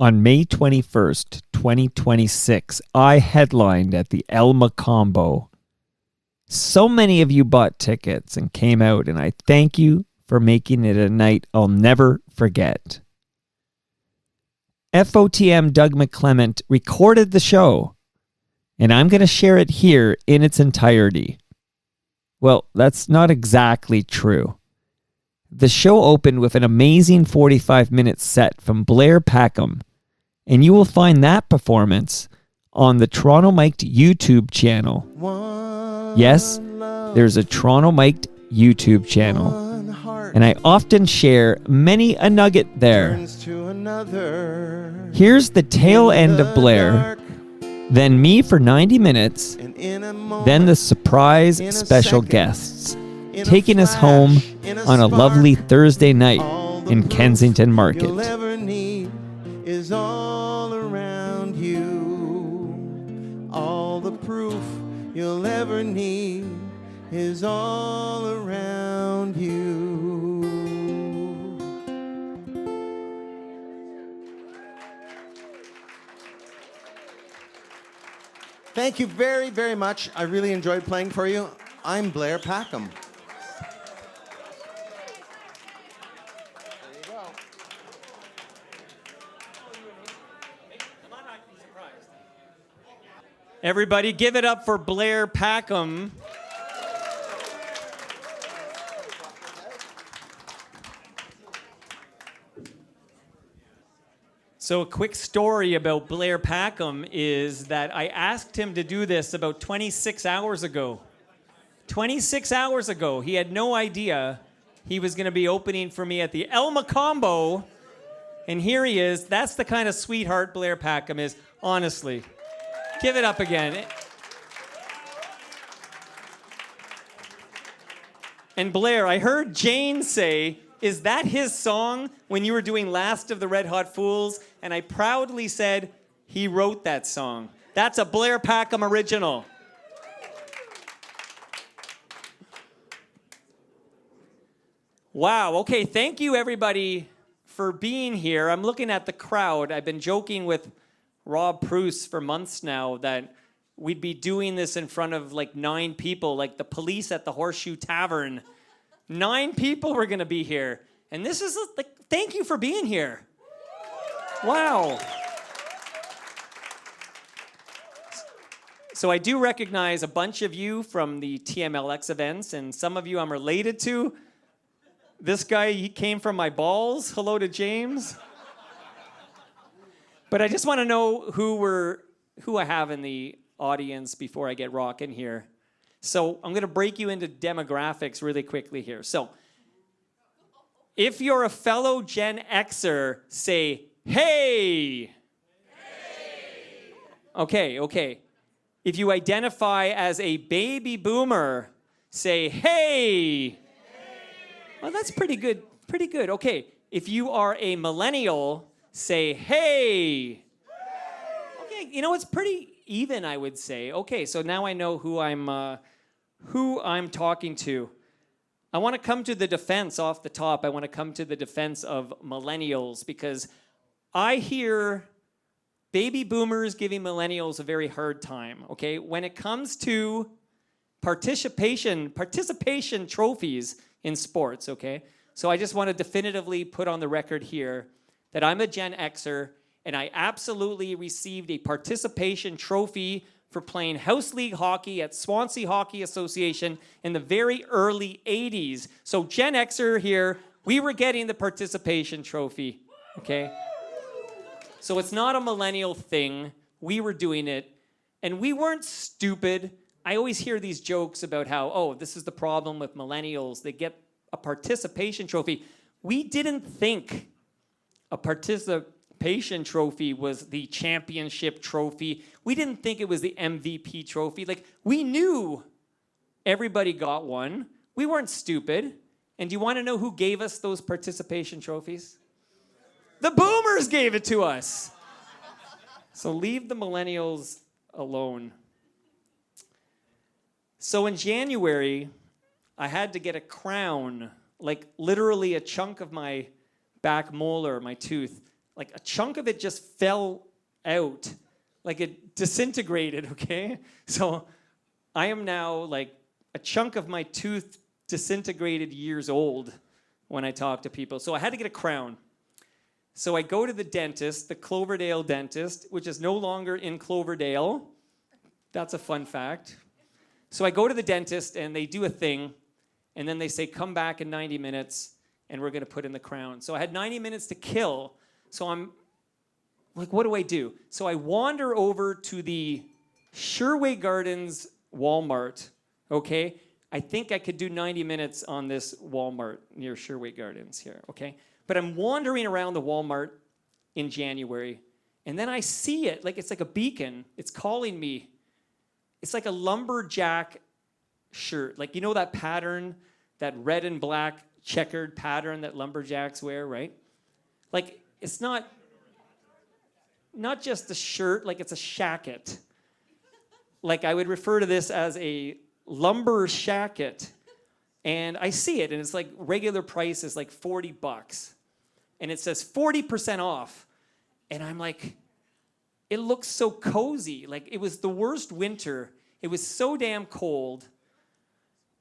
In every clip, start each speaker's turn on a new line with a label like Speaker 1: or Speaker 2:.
Speaker 1: On May 21st, 2026, I headlined at the El Mocambo. So many of you bought tickets and came out, and I thank you for making it a night I'll never forget. FOTM Doug McClement recorded the show, and I'm going to share it here in its entirety. Well, that's not exactly true. The show opened with an amazing 45-minute set from Blair Packham, and you will find that performance on the Toronto Mic'd YouTube channel. Yes, there's a Toronto Mic'd YouTube channel, and I often share many a nugget there. Here's the tail end of Blair, then me for 90 minutes, then the surprise special guests, taking us home on a lovely Thursday night in Kensington Market.
Speaker 2: Is all around you. All the proof you'll ever need is all around you. Thank you very, very much. I really enjoyed playing for you. I'm Blair Packham.
Speaker 1: Everybody give it up for Blair Packham. So a quick story about Blair Packham is that I asked him to do this about 26 hours ago. 26 hours ago. He had no idea he was going to be opening for me at the El Mocambo. And here he is. That's the kind of sweetheart Blair Packham is, honestly. Give it up again. And Blair, I heard Jane say, is that his song when you were doing Last of the Red Hot Fools? And I proudly said, he wrote that song. That's a Blair Packham original. Wow, okay, thank you everybody for being here. I'm looking at the crowd. I've been joking with Rob Bruce for months now that we'd be doing this in front of like 9 people, like the police at the Horseshoe Tavern. 9 people were going to be here. And this is like, thank you for being here. Wow. So I do recognize a bunch of you from the TMLX events, and some of you I'm related to. This guy, he came from my balls. Hello to James. But I just want to know who I have in the audience before I get rocking here. So I'm going to break you into demographics really quickly here. So if you're a fellow Gen Xer, say, hey. Hey. Okay. If you identify as a baby boomer, say, hey. Hey. Well, that's pretty good. Pretty good. Okay. If you are a millennial, say, hey. Okay, you know, it's pretty even, I would say. Okay, so now I know who I'm talking to. I want to come to the defense off the top. I want to come to the defense of millennials because I hear baby boomers giving millennials a very hard time, okay? When it comes to participation trophies in sports, okay? So I just want to definitively put on the record here that I'm a Gen Xer, and I absolutely received a participation trophy for playing house league hockey at Swansea Hockey Association in the very early 80s. So Gen Xer here, we were getting the participation trophy, okay? So it's not a millennial thing. We were doing it, and we weren't stupid. I always hear these jokes about how, oh, this is the problem with millennials. They get a participation trophy. We didn't think a participation trophy was the championship trophy. We didn't think it was the MVP trophy. Like, we knew everybody got one. We weren't stupid. And do you want to know who gave us those participation trophies? The boomers gave it to us. So leave the millennials alone. So in January, I had to get a crown, like literally a chunk of my back molar, my tooth, like a chunk of it just fell out. Like it disintegrated, okay? So I am now like a chunk of my tooth disintegrated years old when I talk to people. So I had to get a crown. So I go to the dentist, the Cloverdale dentist, which is no longer in Cloverdale. That's a fun fact. So I go to the dentist and they do a thing, and then they say, come back in 90 minutes and we're going to put in the crown. So I had 90 minutes to kill. So I'm like, what do I do? So I wander over to the Sherway Gardens Walmart, okay? I think I could do 90 minutes on this Walmart near Sherway Gardens here, okay? But I'm wandering around the Walmart in January, and then I see it, like it's like a beacon. It's calling me. It's like a lumberjack shirt. Like, you know that pattern, that red and black checkered pattern that lumberjacks wear, right? Like, it's not just a shirt, like it's a shacket. Like, I would refer to this as a lumber shacket. And I see it, and it's like regular price is like $40. And it says 40% off. And I'm like, it looks so cozy. Like, it was the worst winter. It was so damn cold.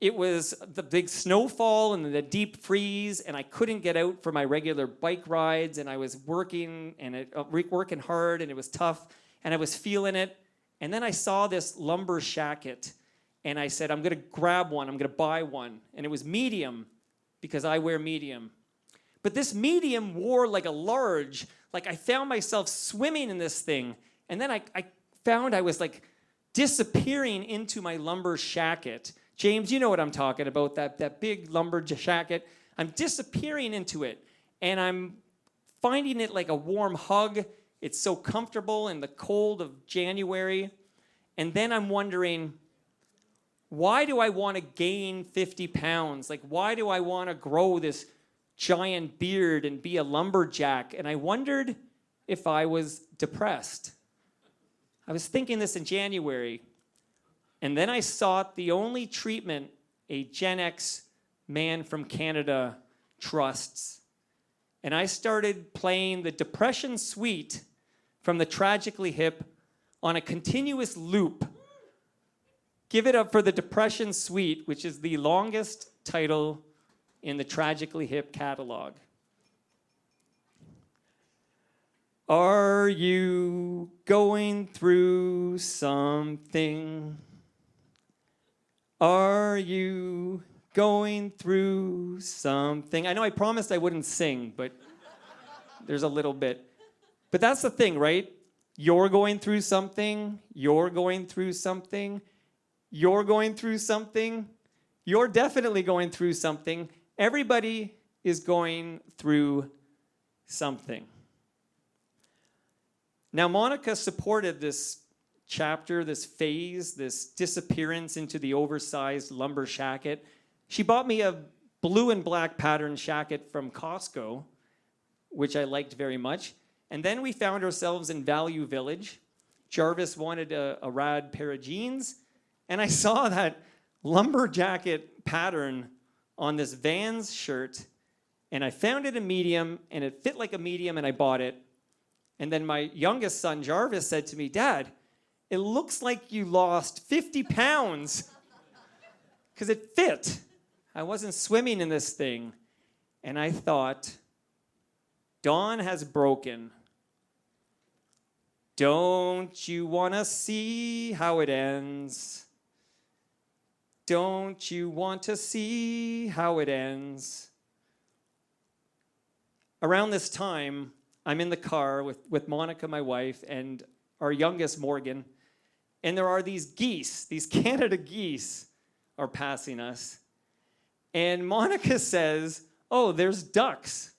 Speaker 1: It was the big snowfall and the deep freeze, and I couldn't get out for my regular bike rides, and I was working working hard, and it was tough, and I was feeling it. And then I saw this lumber shacket, and I said, I'm going to grab one. I'm going to buy one. And it was medium because I wear medium. But this medium wore like a large. Like, I found myself swimming in this thing. And then I found I was like disappearing into my lumber shacket. James, you know what I'm talking about, that big lumber shacket. I'm disappearing into it. And I'm finding it like a warm hug. It's so comfortable in the cold of January. And then I'm wondering, why do I want to gain 50 pounds? Like, why do I want to grow this giant beard and be a lumberjack? And I wondered if I was depressed. I was thinking this in January. And then I sought the only treatment a Gen X man from Canada trusts. And I started playing the Depression Suite from the Tragically Hip on a continuous loop. Give it up for the Depression Suite, which is the longest title in the Tragically Hip catalog. Are you going through something? Are you going through something? I know I promised I wouldn't sing, but there's a little bit. But that's the thing, right? You're going through something. You're going through something. You're going through something. You're definitely going through something. Everybody is going through something. Now, Monica supported this chapter, this phase, this disappearance into the oversized lumber shacket. She bought me a blue and black pattern shacket from Costco, which I liked very much. And then we found ourselves in Value Village. Jarvis wanted a rad pair of jeans, and I saw that lumber jacket pattern on this Vans shirt, and I found it a medium, and it fit like a medium, and I bought it. And then my youngest son, Jarvis, said to me, Dad, it looks like you lost 50 pounds because it fit. I wasn't swimming in this thing. And I thought, dawn has broken. Don't you want to see how it ends? Don't you want to see how it ends? Around this time, I'm in the car with Monica, my wife, and our youngest, Morgan. And there are these geese, these Canada geese are passing us. And Monica says, oh, there's ducks.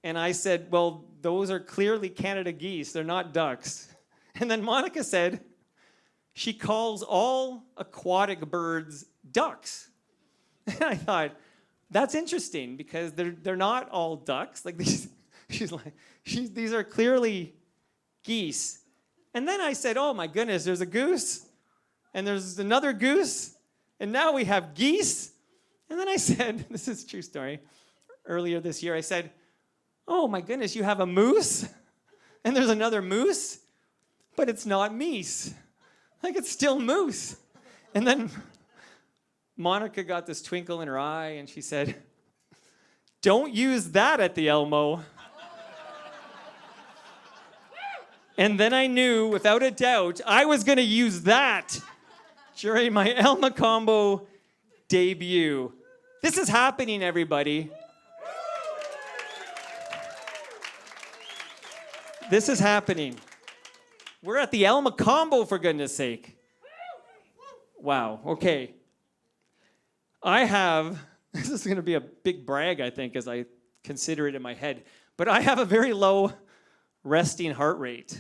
Speaker 1: And I said, well, those are clearly Canada geese. They're not ducks. And then Monica said, she calls all aquatic birds ducks. And I thought, that's interesting because they're not all ducks. Like these, these are clearly geese. And then I said, oh my goodness, there's a goose. And there's another goose. And now we have geese. And then I said, this is a true story. Earlier this year, I said, oh my goodness, you have a moose? And there's another moose? But it's not meese. Like, it's still moose. And then Monica got this twinkle in her eye, and she said, don't use that at the Elmo. And then I knew, without a doubt, I was going to use that during my El Mocambo debut. This is happening, everybody. This is happening. We're at the El Mocambo, for goodness sake. Wow, okay. I have, this is going to be a big brag, I think, as I consider it in my head, but I have a very low resting heart rate.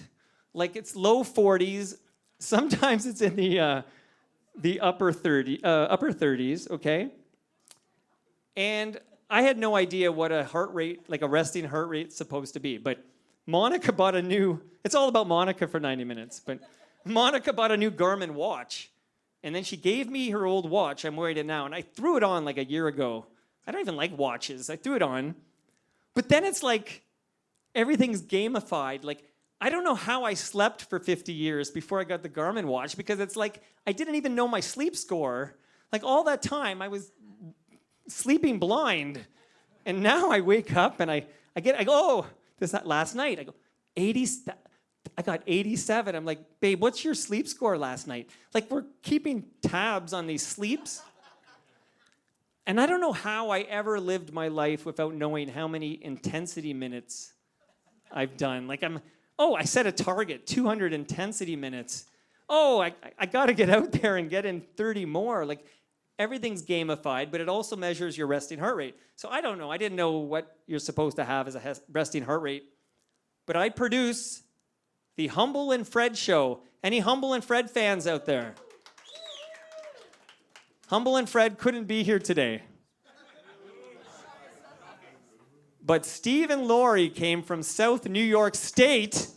Speaker 1: Like, it's low 40s. Sometimes it's in the upper 30s, okay? And I had no idea what a heart rate, like a resting heart rate, is supposed to be. But Monica bought a new, it's all about Monica for 90 minutes, but Monica bought a new Garmin watch. And then she gave me her old watch. I'm wearing it now. And I threw it on like a year ago. I don't even like watches. I threw it on. But then it's like everything's gamified. Like, I don't know how I slept for 50 years before I got the Garmin watch, because it's like I didn't even know my sleep score. Like, all that time I was sleeping blind. And now I wake up and I go, oh, last night I go 80. I got 87. I'm like, babe, what's your sleep score last night? Like, we're keeping tabs on these sleeps. And I don't know how I ever lived my life without knowing how many intensity minutes I've done. Like, I set a target, 200 intensity minutes. Oh, I got to get out there and get in 30 more. Like, everything's gamified, but it also measures your resting heart rate. So I don't know. I didn't know what you're supposed to have as a resting heart rate. But I produce the Humble and Fred Show. Any Humble and Fred fans out there? Humble and Fred couldn't be here today. But Steve and Lori came from South New York State.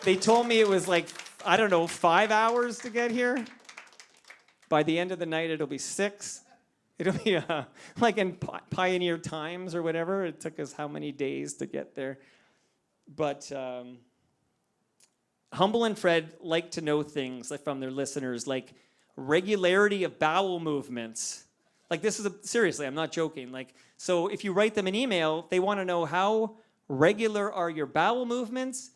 Speaker 1: They told me it was like, I don't know, 5 hours to get here. By the end of the night, it'll be 6. It'll be like in Pioneer Times or whatever. It took us how many days to get there. But Humble and Fred like to know things from their listeners, like regularity of bowel movements. Like, this is seriously, I'm not joking. Like, so if you write them an email, they want to know how regular are your bowel movements,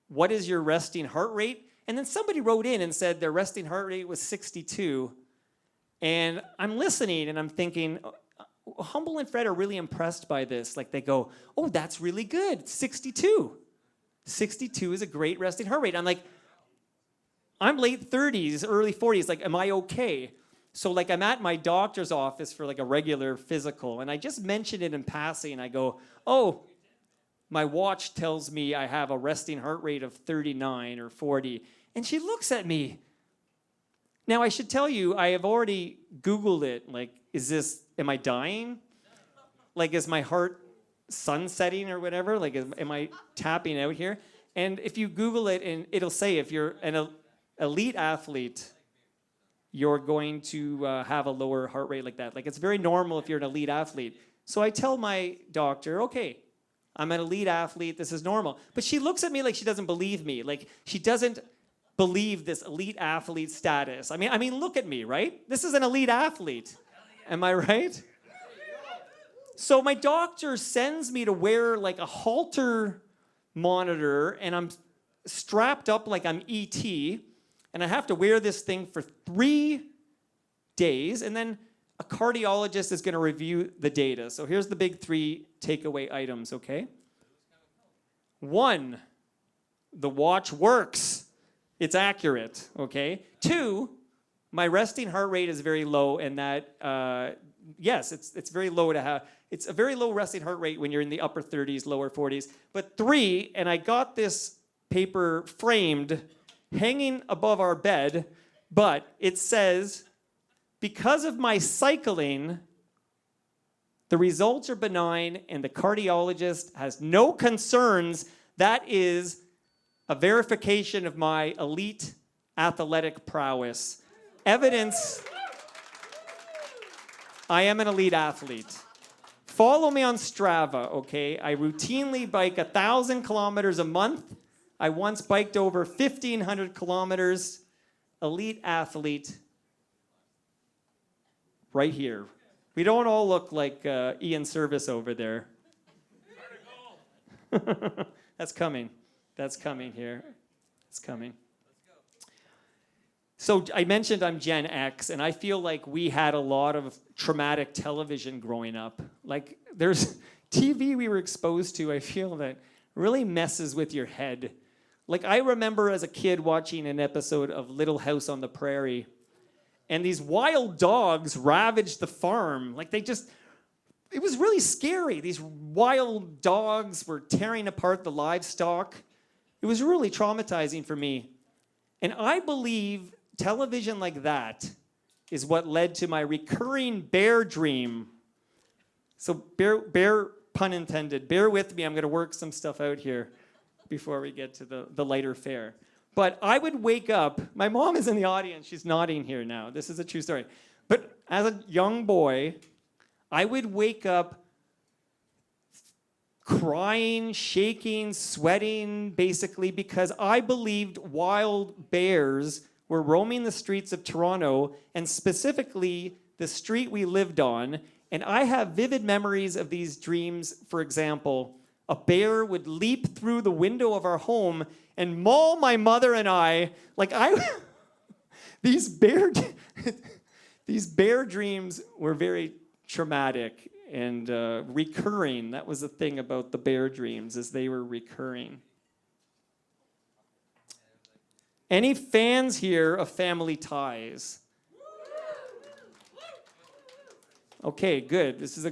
Speaker 1: what is your resting heart rate, and then somebody wrote in and said their resting heart rate was 62, and I'm listening and I'm thinking, Humble and Fred are really impressed by this. Like, they go, oh, that's really good, 62. 62 is a great resting heart rate. I'm like, I'm late 30s, early 40s. Like, am I okay? So, like, I'm at my doctor's office for, like, a regular physical, and I just mentioned it in passing. I go, oh, my watch tells me I have a resting heart rate of 39 or 40. And she looks at me. Now, I should tell you, I have already Googled it. Like, am I dying? Like, is my heart sunsetting or whatever? Like, am I tapping out here? And if you Google it, and it'll say if you're an elite athlete, you're going to have a lower heart rate like that. Like, it's very normal if you're an elite athlete. So I tell my doctor, okay, I'm an elite athlete, this is normal. But she looks at me like she doesn't believe me. Like, she doesn't believe this elite athlete status. I mean, look at me, right? This is an elite athlete. Am I right? So my doctor sends me to wear like a halter monitor, and I'm strapped up like I'm E.T., and I have to wear this thing for 3 days, and then a cardiologist is going to review the data. So here's the big 3 takeaway items, okay? 1, the watch works. It's accurate, okay? 2, my resting heart rate is very low, and that, yes, it's very low to have. It's a very low resting heart rate when you're in the upper 30s, lower 40s. But 3, and I got this paper framed, hanging above our bed, but it says, because of my cycling, the results are benign and the cardiologist has no concerns. That is a verification of my elite athletic prowess. Evidence I am an elite athlete. Follow me on Strava, okay? I routinely bike 1,000 kilometers a month. I once biked over 1,500 kilometers. Elite athlete. Right here. We don't all look like Ian Service over there. That's coming. That's coming here. It's coming. So I mentioned I'm Gen X, and I feel like we had a lot of traumatic television growing up. Like there's TV we were exposed to, I feel that really messes with your head. Like I remember as a kid watching an episode of Little House on the Prairie, and these wild dogs ravaged the farm. Like it was really scary. These wild dogs were tearing apart the livestock. It was really traumatizing for me. And I believe television like that is what led to my recurring bear dream. So bear pun intended, bear with me. I'm going to work some stuff out here before we get to the lighter fare. But I would wake up. My mom is in the audience. She's nodding here now. This is a true story. But as a young boy, I would wake up crying, shaking, sweating, basically, because I believed wild bears were roaming the streets of Toronto, and specifically the street we lived on. And I have vivid memories of these dreams. For example, a bear would leap through the window of our home and maul my mother and I. These bear dreams were very traumatic and recurring. That was the thing about the bear dreams, is they were recurring. Any fans here of Family Ties? Okay, good. This is a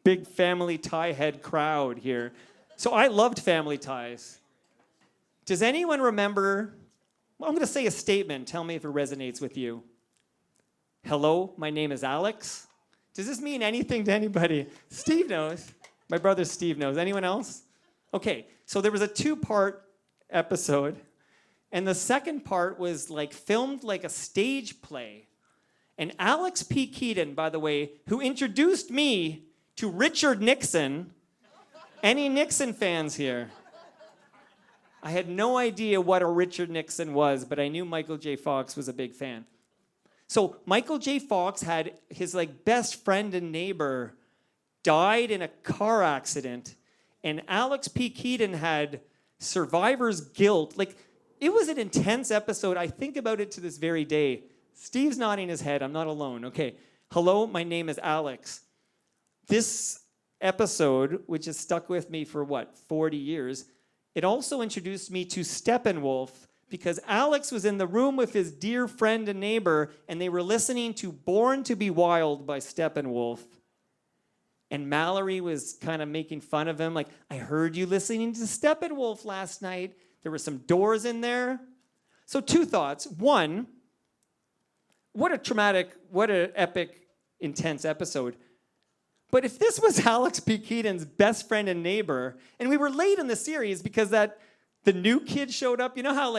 Speaker 1: big Family Tie head crowd here. So I loved Family Ties. Does anyone remember? Well, I'm going to say a statement. Tell me if it resonates with you. Hello, my name is Alex. Does this mean anything to anybody? Steve knows. My brother Steve knows. Anyone else? Okay, so there was a 2-part episode. And the second part was filmed like a stage play. And Alex P. Keaton, by the way, who introduced me to Richard Nixon. Any Nixon fans here? I had no idea what a Richard Nixon was, but I knew Michael J. Fox was a big fan. So Michael J. Fox had his best friend and neighbor died in a car accident, and Alex P. Keaton had survivor's guilt. It was an intense episode. I think about it to this very day. Steve's nodding his head. I'm not alone. Okay. Hello, my name is Alex. This episode, which has stuck with me for 40 years, it also introduced me to Steppenwolf, because Alex was in the room with his dear friend and neighbor, and they were listening to Born to Be Wild by Steppenwolf. And Mallory was kind of making fun of him. I heard you listening to Steppenwolf last night. There were some doors in there. So 2 thoughts. One, what an epic, intense episode. But if this was Alex P. Keaton's best friend and neighbor, and we were late in the series because the new kid showed up. You know how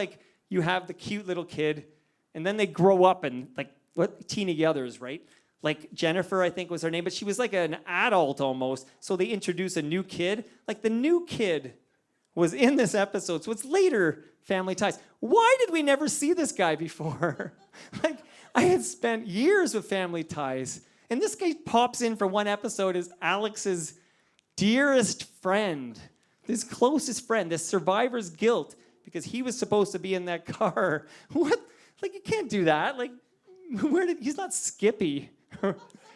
Speaker 1: you have the cute little kid, and then they grow up and teenage others, right? Jennifer, I think was her name, but she was an adult almost. So they introduce a new kid. The new kid was in this episode, so it's later Family Ties. Why did we never see this guy before? I had spent years with Family Ties, and this guy pops in for one episode as Alex's dearest friend, his closest friend, this survivor's guilt, because he was supposed to be in that car. What? You can't do that. He's not Skippy.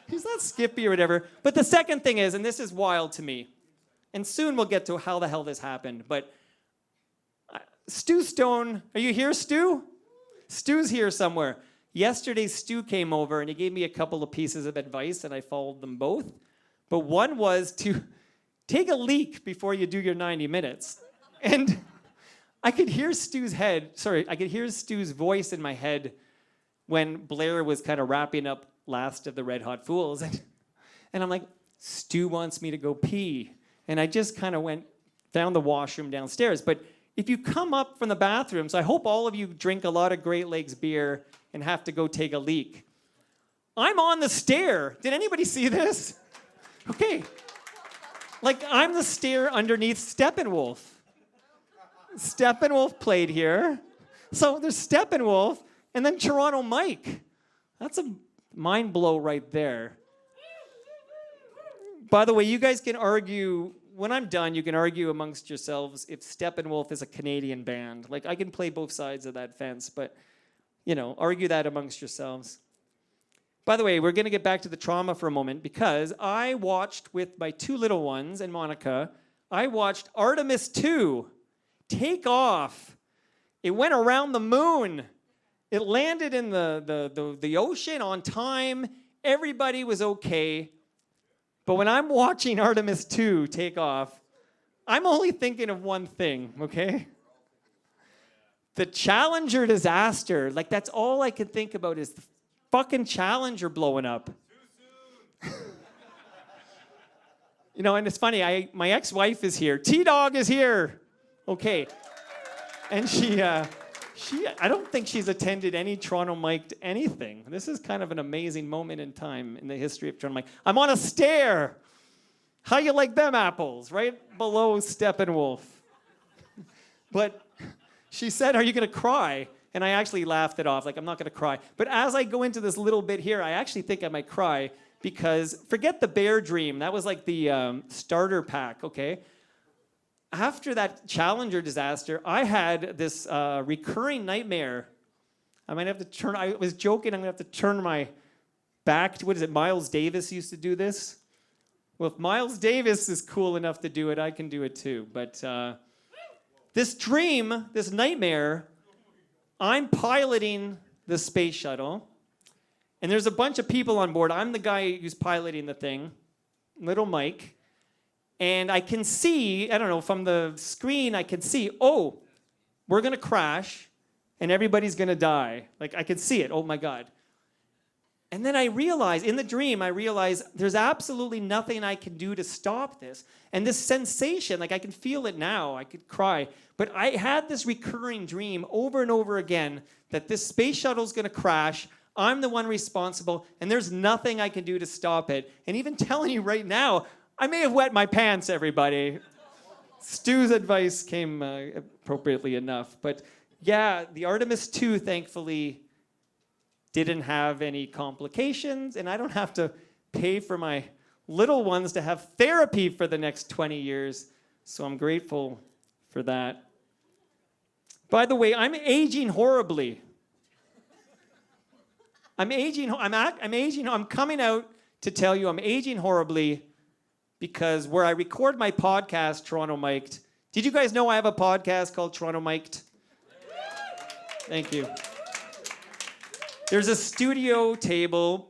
Speaker 1: He's not Skippy or whatever. But the second thing is, and this is wild to me, and soon we'll get to how the hell this happened, but Stu Stone, are you here, Stu? Stu's here somewhere. Yesterday, Stu came over, and he gave me a couple of pieces of advice, and I followed them both. But one was to take a leak before you do your 90 minutes. And I could hear Stu's voice in my head when Blair was kind of wrapping up Last of the Red Hot Fools. And I'm like, Stu wants me to go pee. And I just kind of found the washroom downstairs. But if you come up from the bathroom, so I hope all of you drink a lot of Great Lakes beer and have to go take a leak. I'm on the stair. Did anybody see this? Okay. Like, I'm the stair underneath Steppenwolf. Steppenwolf played here. So there's Steppenwolf, and then Toronto Mike. That's a mind blow right there. By the way, you guys can argue, when I'm done, you can argue amongst yourselves if Steppenwolf is a Canadian band. Like, I can play both sides of that fence, but, argue that amongst yourselves. By the way, we're going to get back to the trauma for a moment because I watched with my two little ones and Monica, I watched Artemis 2 take off. It went around the moon. It landed in the ocean on time. Everybody was okay. But when I'm watching Artemis 2 take off, I'm only thinking of one thing, okay? The Challenger disaster. Like, that's all I can think about is the fucking Challenger blowing up. And it's funny, my ex-wife is here. T-Dog is here. Okay. And she I don't think she's attended any Toronto Mike anything. This is kind of an amazing moment in time in the history of Toronto Mike. I'm on a stair. How you like them apples? Right below Steppenwolf. But she said, "Are you going to cry?" And I actually laughed it off, like, I'm not going to cry. But as I go into this little bit here, I actually think I might cry because, forget the bear dream. That was like the starter pack, okay? After that Challenger disaster, I had this recurring nightmare. I might have to turn, I was joking, I'm going to have to turn my back to, what is it, Miles Davis used to do this? Well, if Miles Davis is cool enough to do it, I can do it too. But this dream, this nightmare, I'm piloting the space shuttle, and there's a bunch of people on board. I'm the guy who's piloting the thing, little Mike, and I can see, I don't know, from the screen, I can see, oh, we're going to crash, and everybody's going to die. Like, I can see it. Oh, my God. And then I realize, in the dream, there's absolutely nothing I can do to stop this. And this sensation, like, I can feel it now. I could cry. But I had this recurring dream over and over again that this space shuttle's going to crash. I'm the one responsible, and there's nothing I can do to stop it. And even telling you right now, I may have wet my pants, everybody. Stu's advice came appropriately enough. But yeah, the Artemis 2, thankfully, didn't have any complications, and I don't have to pay for my little ones to have therapy for the next 20 years. So I'm grateful for that. By the way, I'm aging horribly. I'm coming out to tell you I'm aging horribly because where I record my podcast, Toronto Mic'd. Did you guys know I have a podcast called Toronto Mic'd? Thank you. There's a studio table,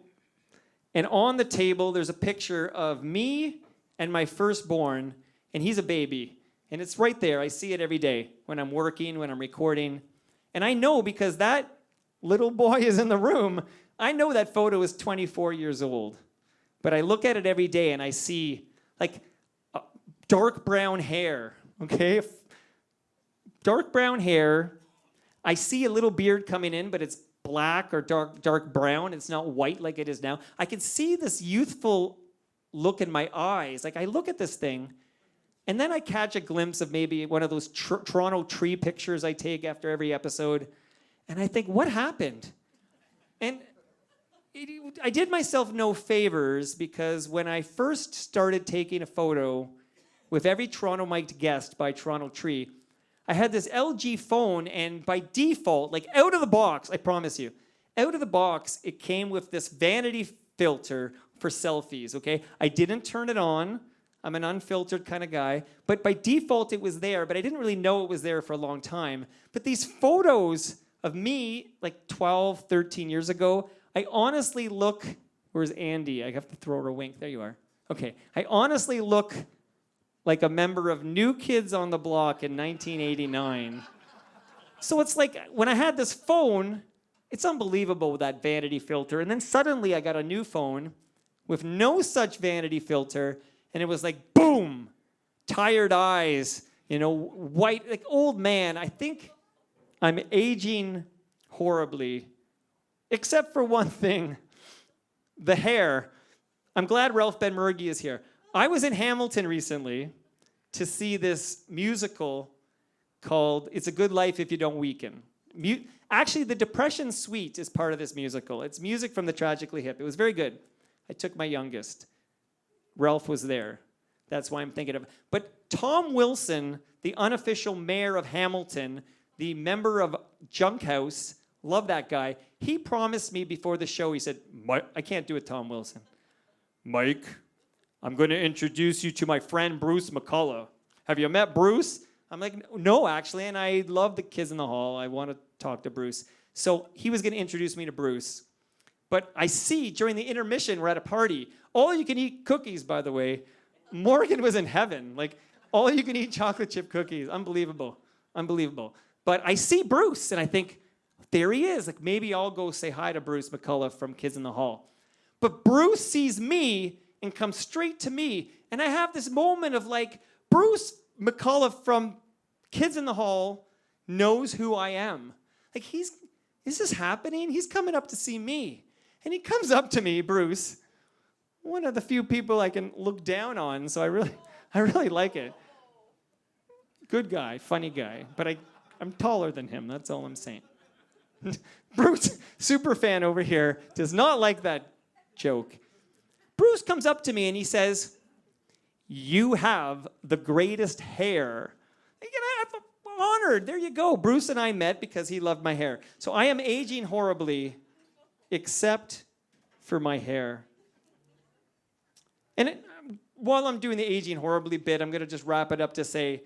Speaker 1: and on the table there's a picture of me and my firstborn, and he's a baby. And it's right there. I see it every day when I'm working, when I'm recording. And I know because that little boy is in the room, I know that photo is 24 years old. But I look at it every day and I see like dark brown hair, okay? Dark brown hair. I see a little beard coming in, but it's black or dark brown. It's not white like it is now. I can see this youthful look in my eyes. Like I look at this thing, and then I catch a glimpse of maybe one of those Toronto tree pictures I take after every episode, and I think, what happened? And I did myself no favors because when I first started taking a photo with every Toronto Mic'd guest by Toronto Tree, I had this LG phone, and by default, like out of the box, I promise you, out of the box, it came with this vanity filter for selfies, okay? I didn't turn it on. I'm an unfiltered kind of guy. But by default, it was there, but I didn't really know it was there for a long time. But these photos of me, like 12, 13 years ago, I honestly look, where's Andy? I have to throw her a wink. There you are. Okay. I honestly look like a member of New Kids on the Block in 1989. So it's like, when I had this phone, it's unbelievable with that vanity filter. And then suddenly I got a new phone with no such vanity filter, and it was like, boom, tired eyes, white, like old man. I think I'm aging horribly, except for one thing, the hair. I'm glad Ralph Ben-Mergi is here. I was in Hamilton recently to see this musical called It's a Good Life If You Don't Weaken. Actually, the Depression Suite is part of this musical. It's music from the Tragically Hip. It was very good. I took my youngest. Ralph was there. That's why I'm thinking of it. But Tom Wilson, the unofficial mayor of Hamilton, the member of Junk House, love that guy. He promised me before the show, he said, I can't do it, Tom Wilson. Mike, I'm going to introduce you to my friend Bruce McCullough. Have you met Bruce? I'm like, no, actually, and I love the Kids in the Hall. I want to talk to Bruce. So he was going to introduce me to Bruce. But I see during the intermission, we're at a party. All you can eat cookies, by the way. Morgan was in heaven. Like, all you can eat chocolate chip cookies. Unbelievable. Unbelievable. But I see Bruce, and I think, there he is. Like, maybe I'll go say hi to Bruce McCullough from Kids in the Hall. But Bruce sees me and comes straight to me. And I have this moment of like, Bruce McCullough from Kids in the Hall knows who I am. Like, is this happening? He's coming up to see me. And he comes up to me, Bruce, one of the few people I can look down on, so I really like it. Good guy, funny guy, but I'm taller than him, that's all I'm saying. Bruce, super fan over here, does not like that joke. Bruce comes up to me and he says, you have the greatest hair. I'm honored. There you go. Bruce and I met because he loved my hair. So I am aging horribly, except for my hair. And while I'm doing the aging horribly bit, I'm going to just wrap it up to say,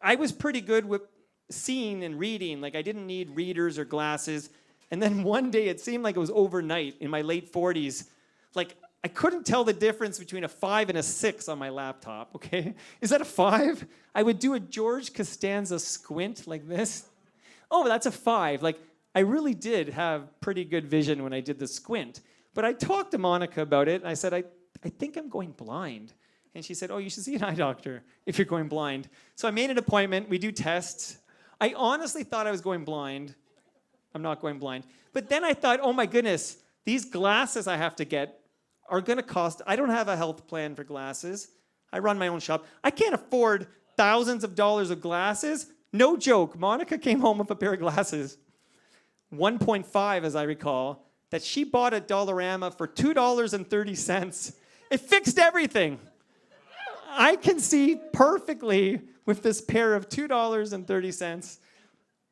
Speaker 1: I was pretty good with seeing and reading. Like, I didn't need readers or glasses. And then one day, it seemed like it was overnight in my late 40s. Like, I couldn't tell the difference between a 5 and a 6 on my laptop, okay? Is that a 5? I would do a George Costanza squint like this. Oh, that's a 5. Like, I really did have pretty good vision when I did the squint. But I talked to Monica about it, and I said, I think I'm going blind. And she said, oh, you should see an eye doctor if you're going blind. So I made an appointment. We do tests. I honestly thought I was going blind. I'm not going blind. But then I thought, oh, my goodness, these glasses I have to get are going to cost. I don't have a health plan for glasses. I run my own shop. I can't afford thousands of dollars of glasses. No joke. Monica came home with a pair of glasses, 1.5 as I recall, that she bought at Dollarama for $2.30. It fixed everything. I can see perfectly with this pair of $2.30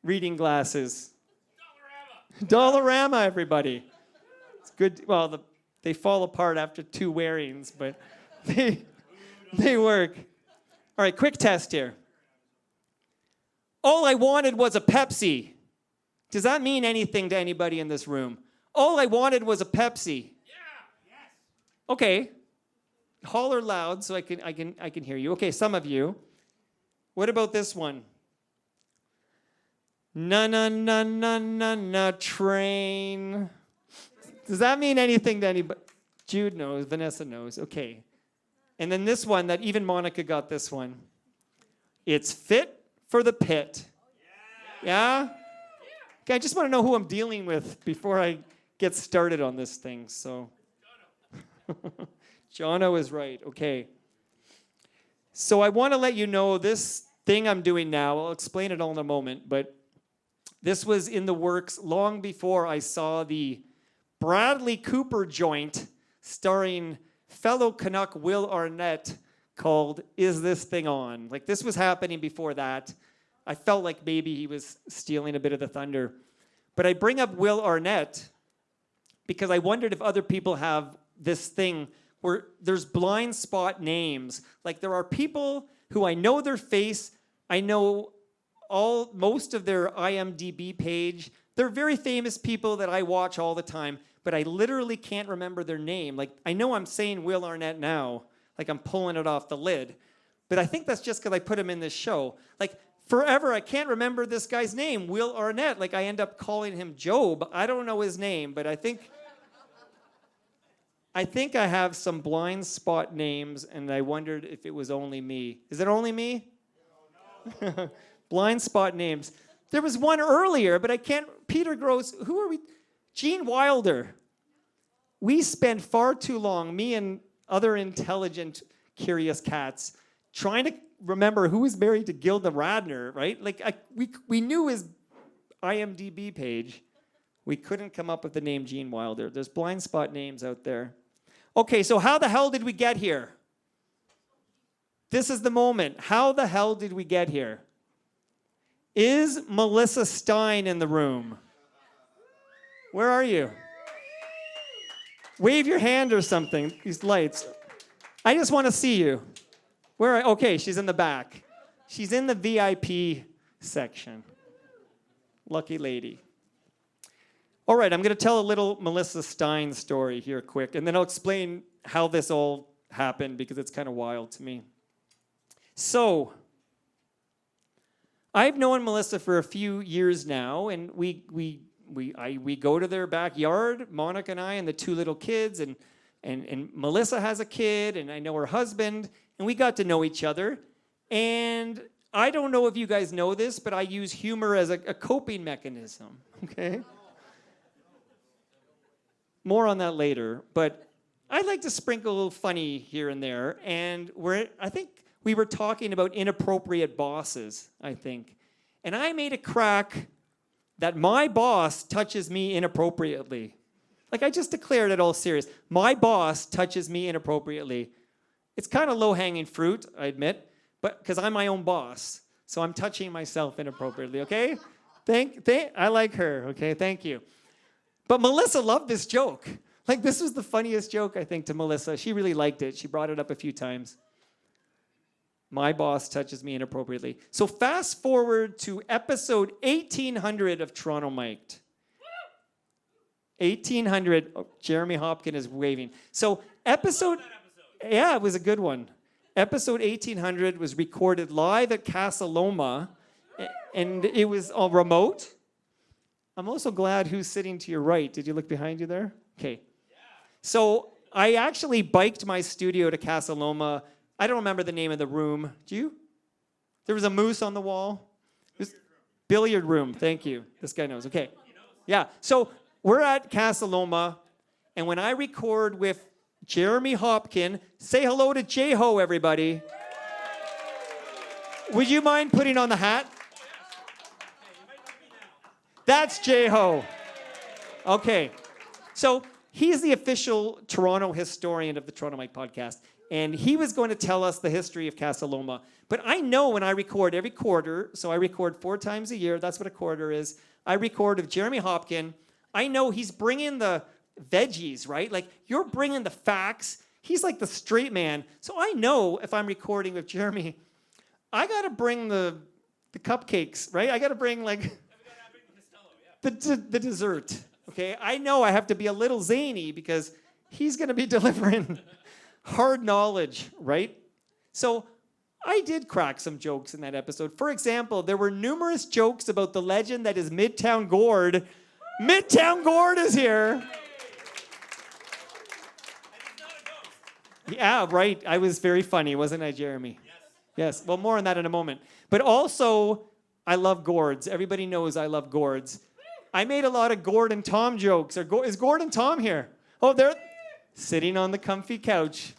Speaker 1: reading glasses. Dollarama, everybody. It's good. Well, they fall apart after 2 wearings, but they work. All right, quick test here. All I wanted was a Pepsi. Does that mean anything to anybody in this room? All I wanted was a Pepsi. Yeah. Yes. Okay. Holler loud so I can hear you. Okay, some of you. What about this one? Na train. Does that mean anything to anybody? Jude knows, Vanessa knows. Okay. And then this one that even Monica got this one. It's fit for the pit. Yeah? Okay, I just want to know who I'm dealing with before I get started on this thing. So Jono is right. Okay. So I want to let you know this thing I'm doing now. I'll explain it all in a moment, but this was in the works long before I saw the Bradley Cooper joint starring fellow Canuck Will Arnett called Is This Thing On? Like, this was happening before that. I felt like maybe he was stealing a bit of the thunder. But I bring up Will Arnett because I wondered if other people have this thing where there's blind spot names. Like, there are people who I know their face, I know most of their IMDb page. They're very famous people that I watch all the time, but I literally can't remember their name. Like, I know I'm saying Will Arnett now, like I'm pulling it off the lid, but I think that's just because I put him in this show. Like, forever, I can't remember this guy's name, Will Arnett. Like, I end up calling him Job. I don't know his name, but I think I have some blind spot names, and I wondered if it was only me. Is it only me? No. Blind spot names. There was one earlier, but I can't. Peter Gross. Who are we? Gene Wilder. We spent far too long, me and other intelligent, curious cats trying to remember who was married to Gilda Radner, right? Like, we knew his IMDb page. We couldn't come up with the name Gene Wilder. There's blind spot names out there. Okay, so how the hell did we get here? This is the moment. How the hell did we get here? Is Melissa Stein in the room? Where are you? Wave your hand or something, these lights. I just want to see you. Okay, she's in the back. She's in the VIP section. Lucky lady. All right, I'm going to tell a little Melissa Stein story here quick, and then I'll explain how this all happened because it's kind of wild to me. So, I've known Melissa for a few years now, and we go to their backyard, Monica and I, and the two little kids, and Melissa has a kid, and I know her husband, and we got to know each other. And I don't know if you guys know this, but I use humor as a coping mechanism, okay? More on that later, but I like to sprinkle a little funny here and there, and I think we were talking about inappropriate bosses, I think. And I made a crack that my boss touches me inappropriately. Like, I just declared it all serious. My boss touches me inappropriately. It's kind of low-hanging fruit, I admit, but because I'm my own boss, so I'm touching myself inappropriately, okay? I like her, okay? Thank you. But Melissa loved this joke. Like, this was the funniest joke, I think, to Melissa. She really liked it. She brought it up a few times. My boss touches me inappropriately. So fast forward to episode 1800 of Toronto Mic'd. 1800. Oh, Jeremy Hopkin is waving. So yeah, it was a good one. Episode 1800 was recorded live at Casa Loma, and it was all remote. I'm also glad who's sitting to your right. Did you look behind you there? Okay. Yeah. So I actually biked my studio to Casa Loma. I don't remember the name of the room. Do you? There was a moose on the wall. Billiard room. Thank you. This guy knows. Okay. Yeah. So we're at Casa Loma, and when I record with Jeremy Hopkin, say hello to J-Ho, everybody. Would you mind putting on the hat? That's J-Ho. Okay. So he's the official Toronto historian of the Toronto Mike podcast. And he was going to tell us the history of Casa Loma. But I know when I record every quarter, so I record 4 times a year. That's what a quarter is. I record with Jeremy Hopkin. I know he's bringing the veggies, right? Like, you're bringing the facts. He's like the straight man. So I know if I'm recording with Jeremy, I got to bring the cupcakes, right? I got to bring, like, the dessert, okay? I know I have to be a little zany because he's going to be delivering hard knowledge, right? So I did crack some jokes in that episode. For example, there were numerous jokes about the legend that is Midtown Gord. Midtown Gord is here. Yeah, right. I was very funny, wasn't I, Jeremy? Yes. Well, more on that in a moment. But also, I love gourds. Everybody knows I love gourds. I made a lot of Gord and Tom jokes. Is Gord and Tom here? Oh, they're sitting on the comfy couch.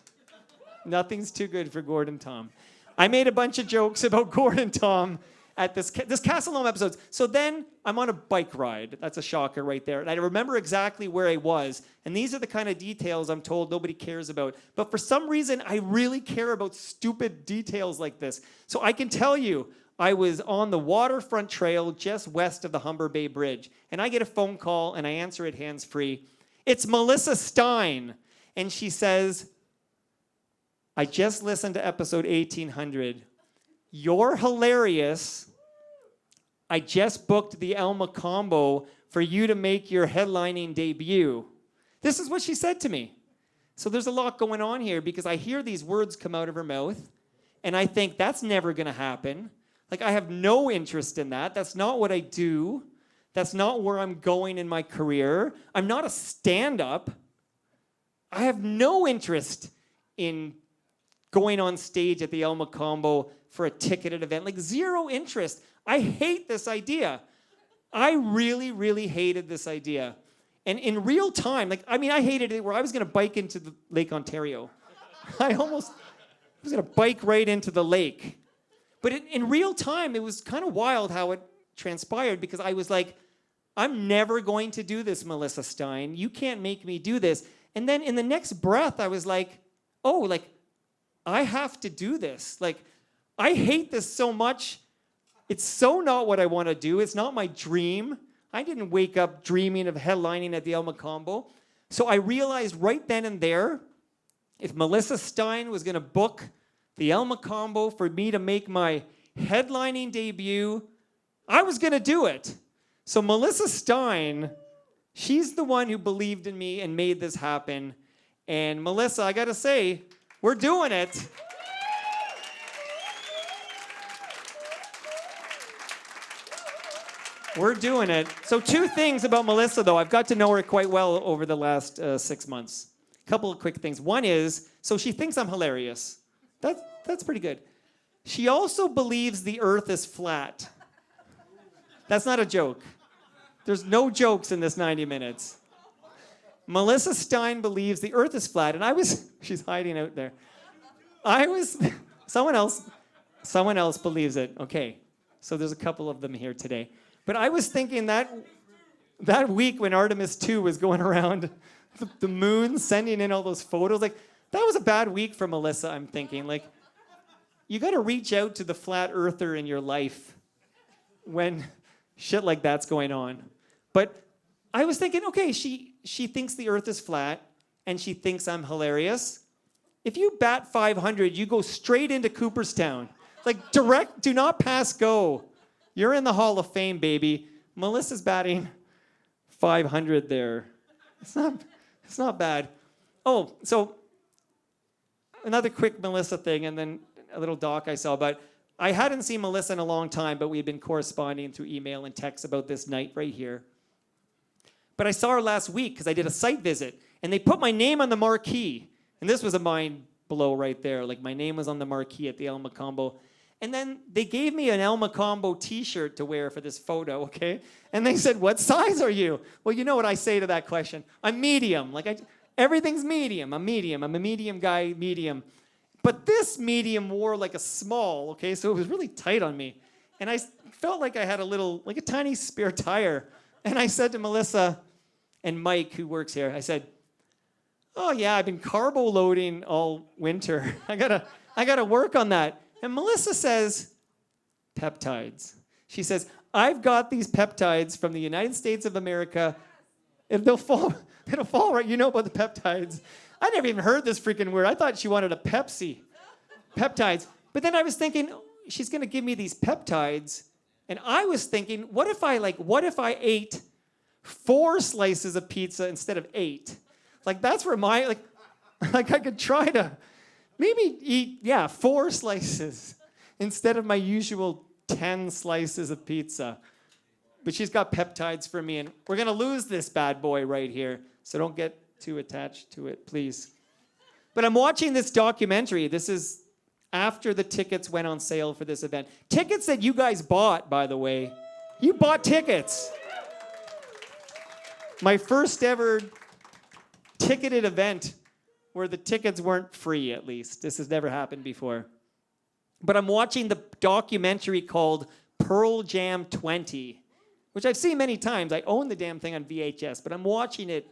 Speaker 1: Nothing's too good for Gord and Tom. I made a bunch of jokes about Gord and Tom at this Casa Loma episode. So then I'm on a bike ride. That's a shocker right there. And I remember exactly where I was. And these are the kind of details I'm told nobody cares about. But for some reason, I really care about stupid details like this. So I can tell you, I was on the waterfront trail just west of the Humber Bay Bridge. And I get a phone call, and I answer it hands-free. It's Melissa Stein. And she says, I just listened to episode 1800. You're hilarious. I just booked the El Mocambo for you to make your headlining debut. This is what she said to me. So there's a lot going on here because I hear these words come out of her mouth, and I think that's never going to happen. Like, I have no interest in that. That's not what I do. That's not where I'm going in my career. I'm not a stand-up. I have no interest in going on stage at the El Mocambo for a ticketed event. Like, zero interest. I hate this idea. I really, really hated this idea. And in real time, I hated it where I was going to bike into the Lake Ontario. I was going to bike right into the lake. But in real time, it was kind of wild how it transpired because I was like, I'm never going to do this, Melissa Stein. You can't make me do this. And then in the next breath, I was like, oh, like, I have to do this. Like, I hate this so much. It's so not what I want to do. It's not my dream. I didn't wake up dreaming of headlining at the El Mocambo. So I realized right then and there, if Melissa Stein was going to book the El Mocambo for me to make my headlining debut, I was going to do it. So Melissa Stein, she's the one who believed in me and made this happen. And Melissa, I got to say, we're doing it. We're doing it. So 2 things about Melissa, though. I've got to know her quite well over the last 6 months. A couple of quick things. One is, so she thinks I'm hilarious. That's pretty good. She also believes the earth is flat. That's not a joke. There's no jokes in this 90 minutes. Melissa Stein believes the earth is flat, and she's hiding out there. Someone else believes it. Okay, so there's a couple of them here today. But I was thinking that week when Artemis 2 was going around the moon, sending in all those photos, like, that was a bad week for Melissa, I'm thinking. Like, you got to reach out to the flat earther in your life when shit like that's going on. But I was thinking, okay, she thinks the earth is flat, and she thinks I'm hilarious. If you bat 500, you go straight into Cooperstown. Like, direct, do not pass go. You're in the Hall of Fame, baby. Melissa's batting 500 there. It's not bad. Oh, so another quick Melissa thing, and then a little doc I saw. But I hadn't seen Melissa in a long time, but we had been corresponding through email and text about this night right here. But I saw her last week because I did a site visit, and they put my name on the marquee. And this was a mind blow right there. Like, my name was on the marquee at the El Mocambo. And then they gave me an El Mocambo t-shirt to wear for this photo, okay? And they said, what size are you? Well, you know what I say to that question. I'm medium. Everything's medium. I'm medium. I'm a medium guy, medium. But this medium wore like a small, okay? So it was really tight on me. And I felt like I had a tiny spare tire. And I said to Melissa and Mike, who works here, I said, oh yeah, I've been carbo loading all winter. I gotta work on that. And Melissa says, peptides. She says, I've got these peptides from the United States of America. It'll fall right. You know about the peptides. I never even heard this freaking word. I thought she wanted a Pepsi. Peptides. But then I was thinking, she's going to give me these peptides. And I was thinking, what if I ate 4 slices of pizza instead of 8? Like, that's where I could try to maybe eat, 4 slices instead of my usual 10 slices of pizza. But she's got peptides for me, and we're going to lose this bad boy right here. So don't get too attached to it, please. But I'm watching this documentary. This is after the tickets went on sale for this event. Tickets that you guys bought, by the way. You bought tickets. My first ever ticketed event where the tickets weren't free, at least. This has never happened before. But I'm watching the documentary called Pearl Jam 20, which I've seen many times. I own the damn thing on VHS, but I'm watching it.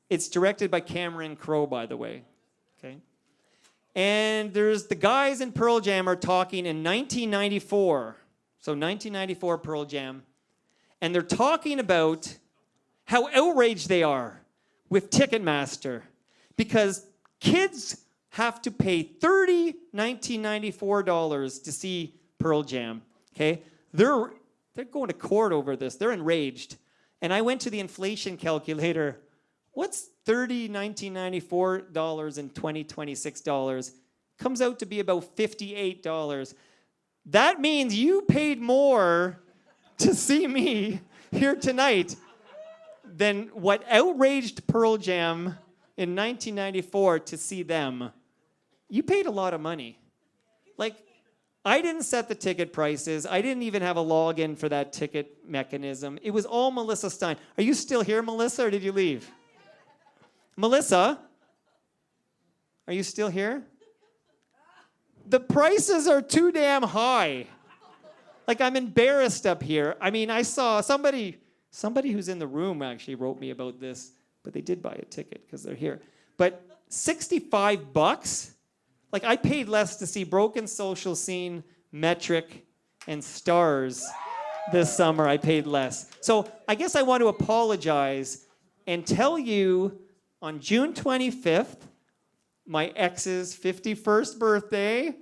Speaker 1: It's directed by Cameron Crowe, by the way. Okay. And there's the guys in Pearl Jam are talking in 1994. So 1994 Pearl Jam. And they're talking about how outraged they are with Ticketmaster because kids have to pay $30 $1994 to see Pearl Jam. Okay? They're going to court over this. They're enraged. And I went to the inflation calculator. What's $30 $1994 and $20 comes out to be about $58. That means you paid more to see me here tonight than what outraged Pearl Jam in 1994 to see them. You paid a lot of money. Like, I didn't set the ticket prices. I didn't even have a login for that ticket mechanism. It was all Melissa Stein. Are you still here, Melissa, or did you leave? Melissa? Are you still here? The prices are too damn high. Like, I'm embarrassed up here. I mean, I saw somebody who's in the room actually wrote me about this, but they did buy a ticket because they're here. But $65? Like, I paid less to see Broken Social Scene, Metric, and Stars this summer. I paid less. So I guess I want to apologize and tell you on June 25th, my ex's 51st birthday,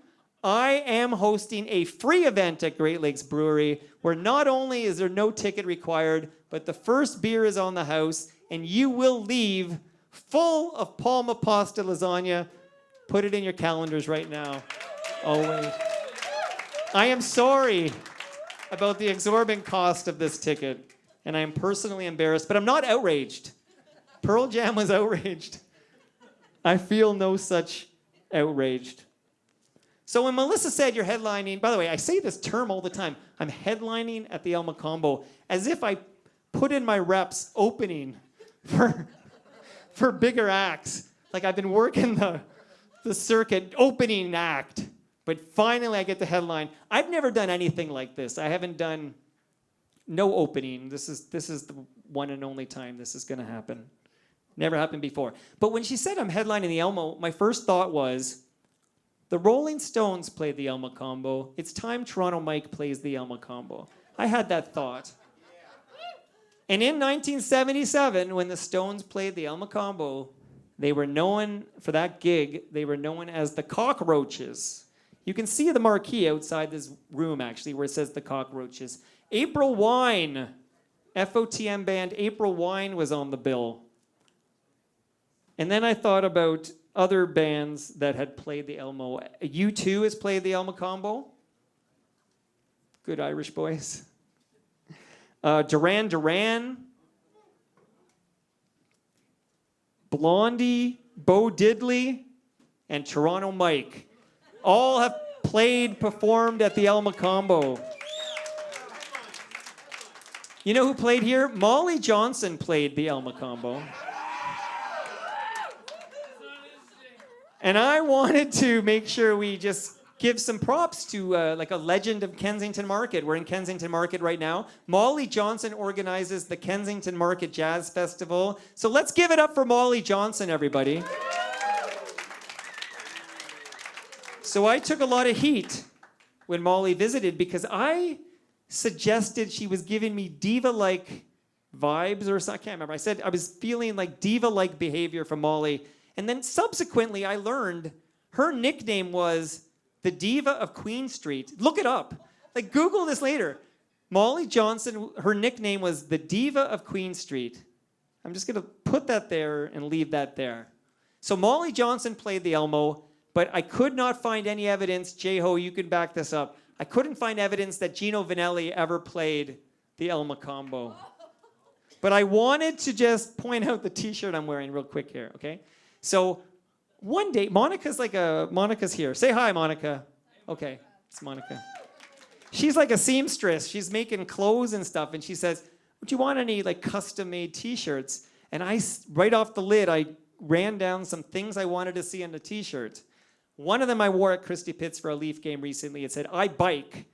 Speaker 1: I am hosting a free event at Great Lakes Brewery where not only is there no ticket required, but the first beer is on the house and you will leave full of Palma pasta lasagna. Put it in your calendars right now. Always. I am sorry about the exorbitant cost of this ticket, and I am personally embarrassed, but I'm not outraged. Pearl Jam was outraged. I feel no such outraged. So when Melissa said you're headlining, by the way, I say this term all the time, I'm headlining at the El Mocambo, as if I put in my reps opening for bigger acts. Like I've been working the circuit opening act, but finally I get the headline. I've never done anything like this. I haven't done no opening. This is the one and only time this is going to happen. Never happened before. But when she said I'm headlining the Elmo, my first thought was, the Rolling Stones played the El Mocambo. It's time Toronto Mike plays the El Mocambo. I had that thought. And in 1977, when the Stones played the El Mocambo, they were known, for that gig, they were known as the Cockroaches. You can see the marquee outside this room, actually, where it says the Cockroaches. April Wine, FOTM band April Wine was on the bill. And then I thought about other bands that had played the Elmo. U2 has played the El Mocambo. Good Irish boys. Duran Duran. Blondie, Bo Diddley, and Toronto Mike. All have performed at the El Mocambo. You know who played here? Molly Johnson played the El Mocambo. And I wanted to make sure we just give some props to like a legend of Kensington Market. We're in Kensington Market right now. Molly Johnson organizes the Kensington Market Jazz Festival. So let's give it up for Molly Johnson, everybody. So I took a lot of heat when Molly visited because I suggested she was giving me diva-like vibes or something. I can't remember. I said I was feeling like diva-like behavior from Molly. And then subsequently, I learned her nickname was the Diva of Queen Street. Look it up. Like, Google this later. Molly Johnson, her nickname was the Diva of Queen Street. I'm just going to put that there and leave that there. So Molly Johnson played the Elmo, but I could not find any evidence. J-Ho, you can back this up. I couldn't find evidence that Gino Vanelli ever played the El Mocambo. But I wanted to just point out the T-shirt I'm wearing real quick here, okay? So one day, Monica's here. Say hi, Monica. Okay, it's Monica. She's like a seamstress. She's making clothes and stuff. And she says, would you want any like custom-made T-shirts? And right off the lid, I ran down some things I wanted to see on the T-shirt. One of them I wore at Christie Pitts for a Leaf game recently. It said, I bike.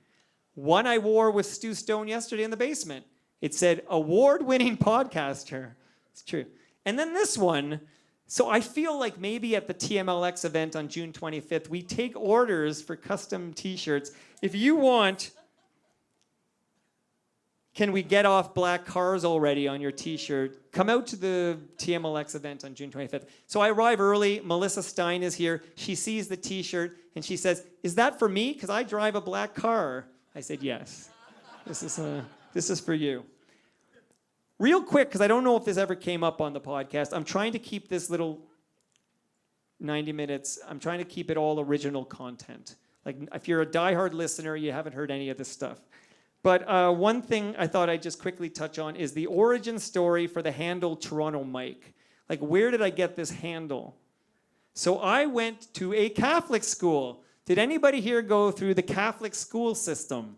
Speaker 1: One I wore with Stu Stone yesterday in the basement. It said, award-winning podcaster. It's true. And then this one. So I feel like maybe at the TMLX event on June 25th, we take orders for custom T-shirts. If you want, can we get off black cars already on your T-shirt? Come out to the TMLX event on June 25th. So I arrive early. Melissa Stein is here. She sees the T-shirt and she says, is that for me? Because I drive a black car. I said, yes. This is for you. Real quick, because I don't know if this ever came up on the podcast, I'm trying to keep this little 90 minutes, I'm trying to keep it all original content. Like, if you're a diehard listener, you haven't heard any of this stuff. But one thing I thought I'd just quickly touch on is the origin story for the handle Toronto Mike. Like, where did I get this handle? So I went to a Catholic school. Did anybody here go through the Catholic school system?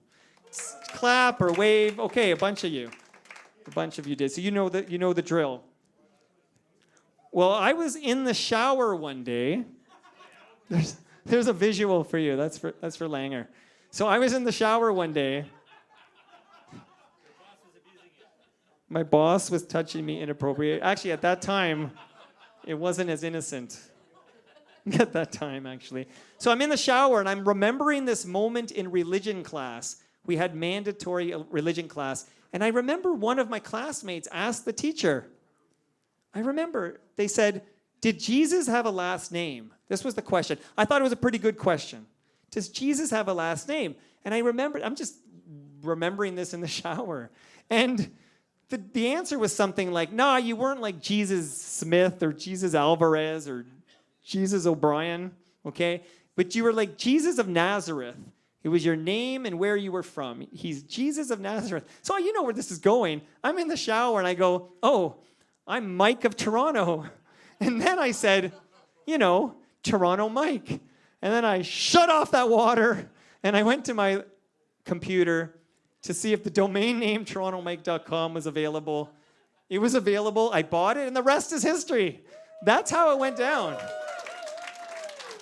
Speaker 1: Clap or wave. Okay, a bunch of you. A bunch of you did. So you know the drill. Well, I was in the shower one day, There's a visual for you. That's for Langer. So I was in the shower one day. My boss was touching me inappropriately. Actually, at that time, it wasn't as innocent. At that time, actually. So I'm in the shower, and I'm remembering this moment in religion class. We had mandatory religion class. And I remember one of my classmates asked the teacher, they said, did Jesus have a last name? This was the question. I thought it was a pretty good question. Does Jesus have a last name? And I'm just remembering this in the shower. And the answer was something like, nah, you weren't like Jesus Smith or Jesus Alvarez or Jesus O'Brien, okay? But you were like Jesus of Nazareth. It was your name and where you were from. He's Jesus of Nazareth. So you know where this is going. I'm in the shower and I go, oh, I'm Mike of Toronto. And then I said, Toronto Mike. And then I shut off that water and I went to my computer to see if the domain name torontomike.com was available. It was available. I bought it and the rest is history. That's how it went down.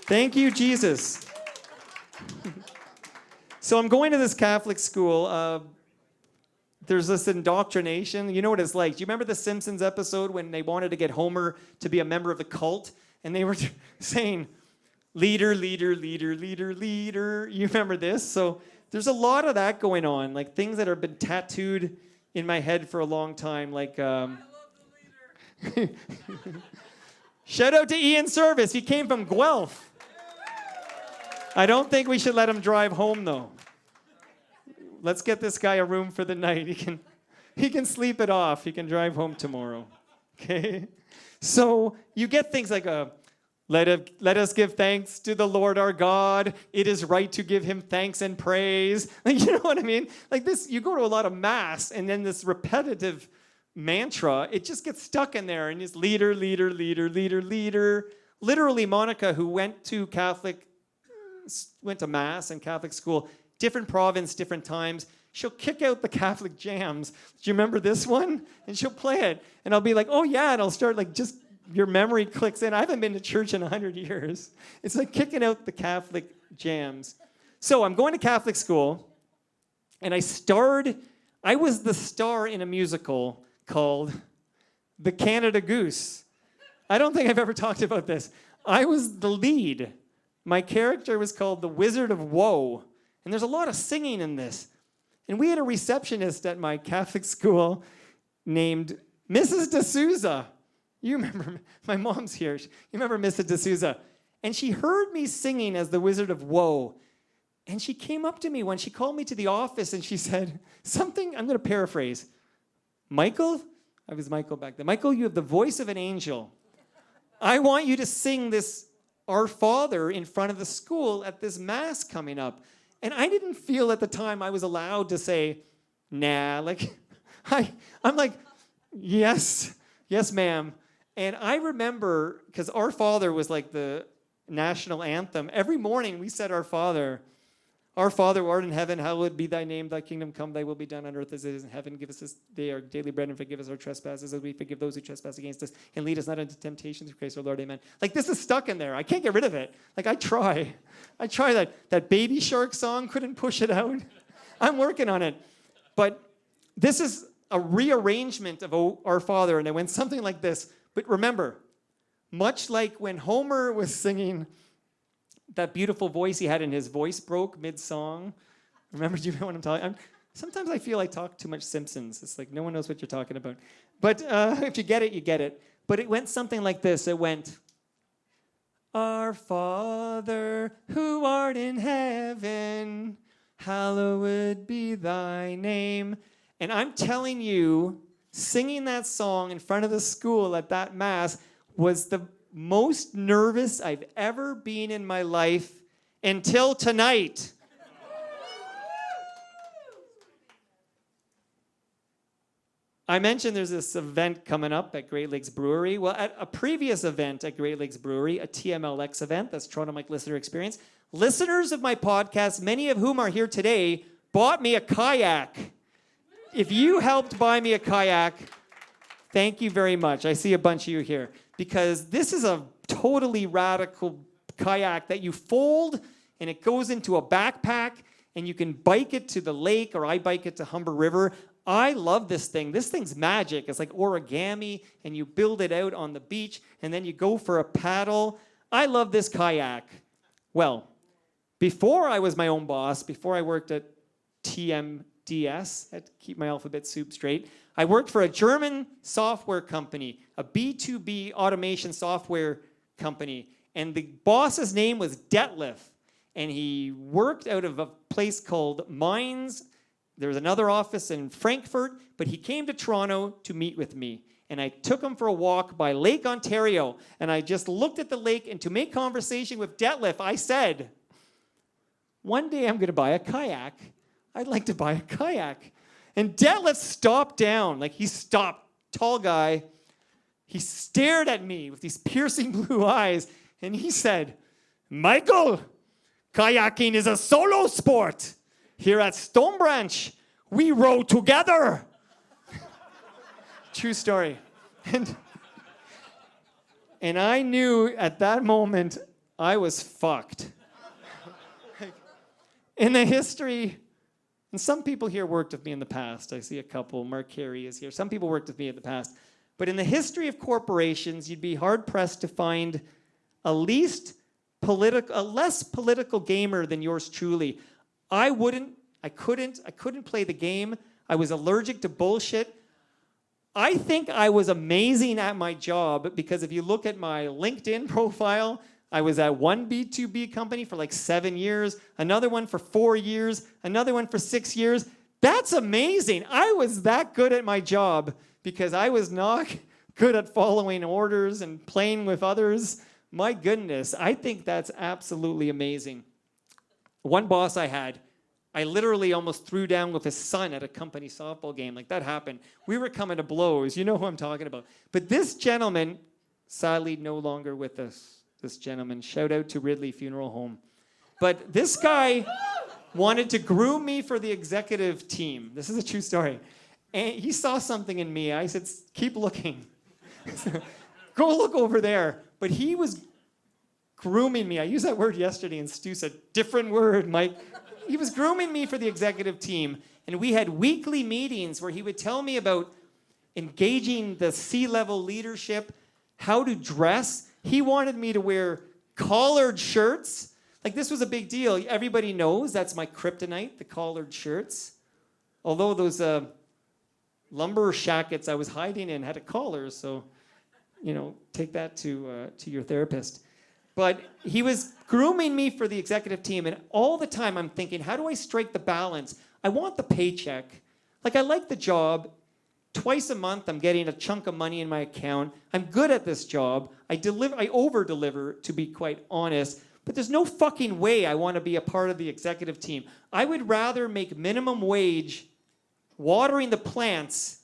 Speaker 1: Thank you, Jesus. So I'm going to this Catholic school. There's this indoctrination. You know what it's like. Do you remember the Simpsons episode when they wanted to get Homer to be a member of the cult? And they were saying, leader, leader, leader, leader, leader. You remember this? So there's a lot of that going on, like things that have been tattooed in my head for a long time. Like, I love the leader. Shout out to Ian Service. He came from Guelph. I don't think we should let him drive home, though. Let's get this guy a room for the night. He can sleep it off. He can drive home tomorrow. Okay? So you get things like let us give thanks to the Lord our God. It is right to give him thanks and praise. Like, you know what I mean? Like this, you go to a lot of mass, and then this repetitive mantra, it just gets stuck in there, and it's leader, leader, leader, leader, leader. Literally, Monica, who went to mass and Catholic school, different province, different times, she'll kick out the Catholic jams. Do you remember this one? And she'll play it. And I'll be like, oh yeah, and I'll start like just, your memory clicks in. I haven't been to church in 100 years. It's like kicking out the Catholic jams. So I'm going to Catholic school, and I was the star in a musical called The Canada Goose. I don't think I've ever talked about this. I was the lead. My character was called the Wizard of Woe. And there's a lot of singing in this. And we had a receptionist at my Catholic school named Mrs. D'Souza. You remember, my mom's here. You remember Mrs. D'Souza. And she heard me singing as the Wizard of Woe. And she came up to me when she called me to the office and she said something, I'm going to paraphrase. Michael? I was Michael back then. Michael, you have the voice of an angel. I want you to sing this Our Father in front of the school at this mass coming up. And I didn't feel at the time I was allowed to say, nah, like, I'm like, yes, ma'am. And I remember, because Our Father was like the national anthem. Every morning we said Our Father who art in heaven, hallowed be thy name, thy kingdom come, thy will be done on earth as it is in heaven. Give us this day our daily bread and forgive us our trespasses as we forgive those who trespass against us. And lead us not into temptation through Christ our Lord, amen. Like this is stuck in there. I can't get rid of it. Like I try that Baby Shark song, couldn't push it out. I'm working on it. But this is a rearrangement of Our Father, and it went something like this. But remember, much like when Homer was singing that beautiful voice he had, and his voice broke mid-song. Remember, do you know what I'm talking? Sometimes I feel I talk too much Simpsons. It's like no one knows what you're talking about. But if you get it, you get it. But it went something like this. It went, Our Father who art in heaven, hallowed be thy name. And I'm telling you, singing that song in front of the school at that mass was the most nervous I've ever been in my life until tonight. I mentioned there's this event coming up at Great Lakes Brewery. Well, at a previous event at Great Lakes Brewery, a TMLX event, that's Toronto Mike Listener Experience, listeners of my podcast, many of whom are here today, bought me a kayak. If you helped buy me a kayak, thank you very much. I see a bunch of you here. Because this is a totally radical kayak that you fold and it goes into a backpack and you can bike it to the lake, or I bike it to Humber River. I love this thing. This thing's magic. It's like origami, and you build it out on the beach, and then you go for a paddle. I love this kayak. Well, before I was my own boss, before I worked at TMDS, I had to keep my alphabet soup straight, I worked for a German software company, a B2B automation software company, and the boss's name was Detlef, and he worked out of a place called Mainz. There's another office in Frankfurt, but he came to Toronto to meet with me. And I took him for a walk by Lake Ontario, and I just looked at the lake, and to make conversation with Detlef, I said, one day I'm going to buy a kayak. I'd like to buy a kayak. And Detlef stopped down, like he stopped, tall guy. He stared at me with these piercing blue eyes, and he said, Michael, kayaking is a solo sport. Here at Stonebranch, we row together. True story. And I knew at that moment I was fucked. In the history, and some people here worked with me in the past. I see a couple. Mark Carey is here. Some people worked with me in the past. But in the history of corporations, you'd be hard-pressed to find a less political gamer than yours truly. I couldn't play the game. I was allergic to bullshit. I think I was amazing at my job because if you look at my LinkedIn profile, I was at one B2B company for like 7 years, another one for 4 years, another one for 6 years. That's amazing. I was that good at my job because I was not good at following orders and playing with others. My goodness, I think that's absolutely amazing. One boss I had, I literally almost threw down with his son at a company softball game. Like, that happened. We were coming to blows. You know who I'm talking about. But this gentleman, sadly no longer with us. This gentleman, shout out to Ridley Funeral Home. But this guy wanted to groom me for the executive team. This is a true story. And he saw something in me. I said, keep looking. Go look over there. But he was grooming me. I used that word yesterday, and Stu said, different word, Mike. He was grooming me for the executive team, and we had weekly meetings where he would tell me about engaging the C-level leadership, how to dress. He wanted me to wear collared shirts. Like, this was a big deal. Everybody knows that's my kryptonite, the collared shirts. Although those lumber shackets I was hiding in had a collar, so, take that to your therapist. But he was grooming me for the executive team, and all the time I'm thinking, how do I strike the balance? I want the paycheck. Like, I like the job. Twice a month, I'm getting a chunk of money in my account. I'm good at this job. I over-deliver, to be quite honest. But there's no fucking way I want to be a part of the executive team. I would rather make minimum wage watering the plants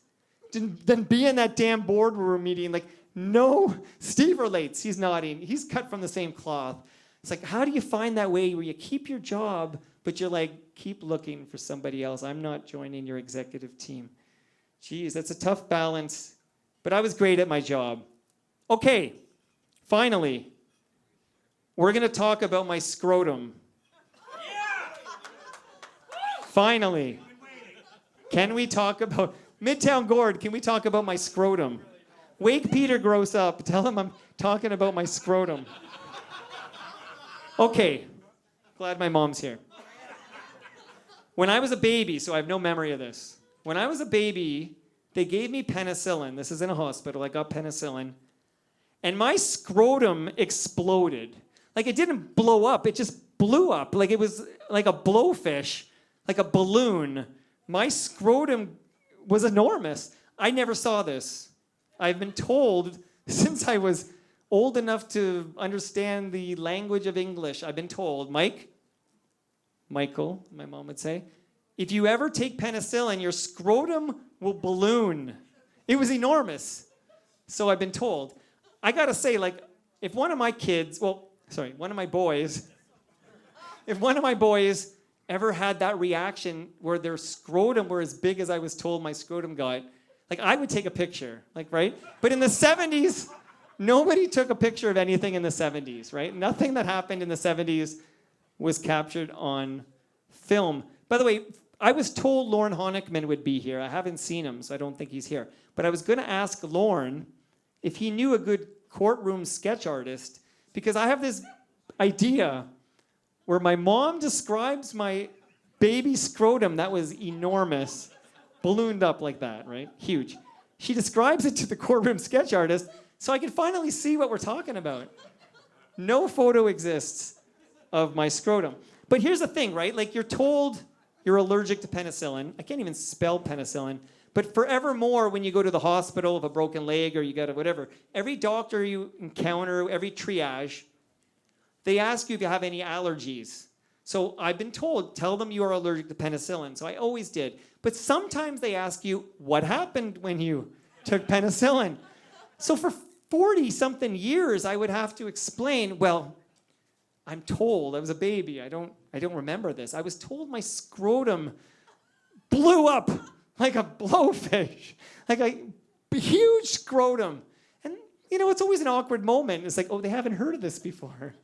Speaker 1: than be in that damn boardroom meeting. Like, no, Steve relates. He's nodding. He's cut from the same cloth. It's like, how do you find that way where you keep your job, but you're like, keep looking for somebody else. I'm not joining your executive team. Geez, that's a tough balance. But I was great at my job. Okay, finally, we're going to talk about my scrotum. Finally. Can we talk about... Midtown Gord, can we talk about my scrotum? Wake Peter grows up. Tell him I'm talking about my scrotum. Okay. Glad my mom's here. When I was a baby, so I have no memory of this. When I was a baby, they gave me penicillin. This is in a hospital. I got penicillin. And my scrotum exploded. Like, it didn't blow up. It just blew up. Like, it was like a blowfish, like a balloon. My scrotum was enormous. I never saw this. I've been told since I was old enough to understand the language of English, I've been told, Michael, my mom would say, if you ever take penicillin, your scrotum will balloon. It was enormous. So I've been told. I gotta say, like, if one of my boys, if one of my boys ever had that reaction where their scrotum were as big as I was told my scrotum got, like, I would take a picture, like, right? But in the 70s, Nobody took a picture of anything in the 70s, right? Nothing that happened in the 70s was captured on film. By the way, I was told Lorne Honickman would be here. I haven't seen him, so I don't think he's here. But I was going to ask Lorne if he knew a good courtroom sketch artist, because I have this idea where my mom describes my baby scrotum that was enormous, ballooned up like that, right? Huge. She describes it to the courtroom sketch artist so I can finally see what we're talking about. No photo exists of my scrotum. But here's the thing, right? Like, you're told you're allergic to penicillin. I can't even spell penicillin. But forevermore, when you go to the hospital with a broken leg or you got a whatever, every doctor you encounter, every triage, they ask you if you have any allergies. So I've been told, tell them you are allergic to penicillin. So I always did. But sometimes they ask you, what happened when you took penicillin? So for 40-something years, I would have to explain, well, I'm told, I was a baby, I don't remember this. I was told my scrotum blew up like a blowfish, like a huge scrotum. And, it's always an awkward moment. It's like, oh, they haven't heard of this before.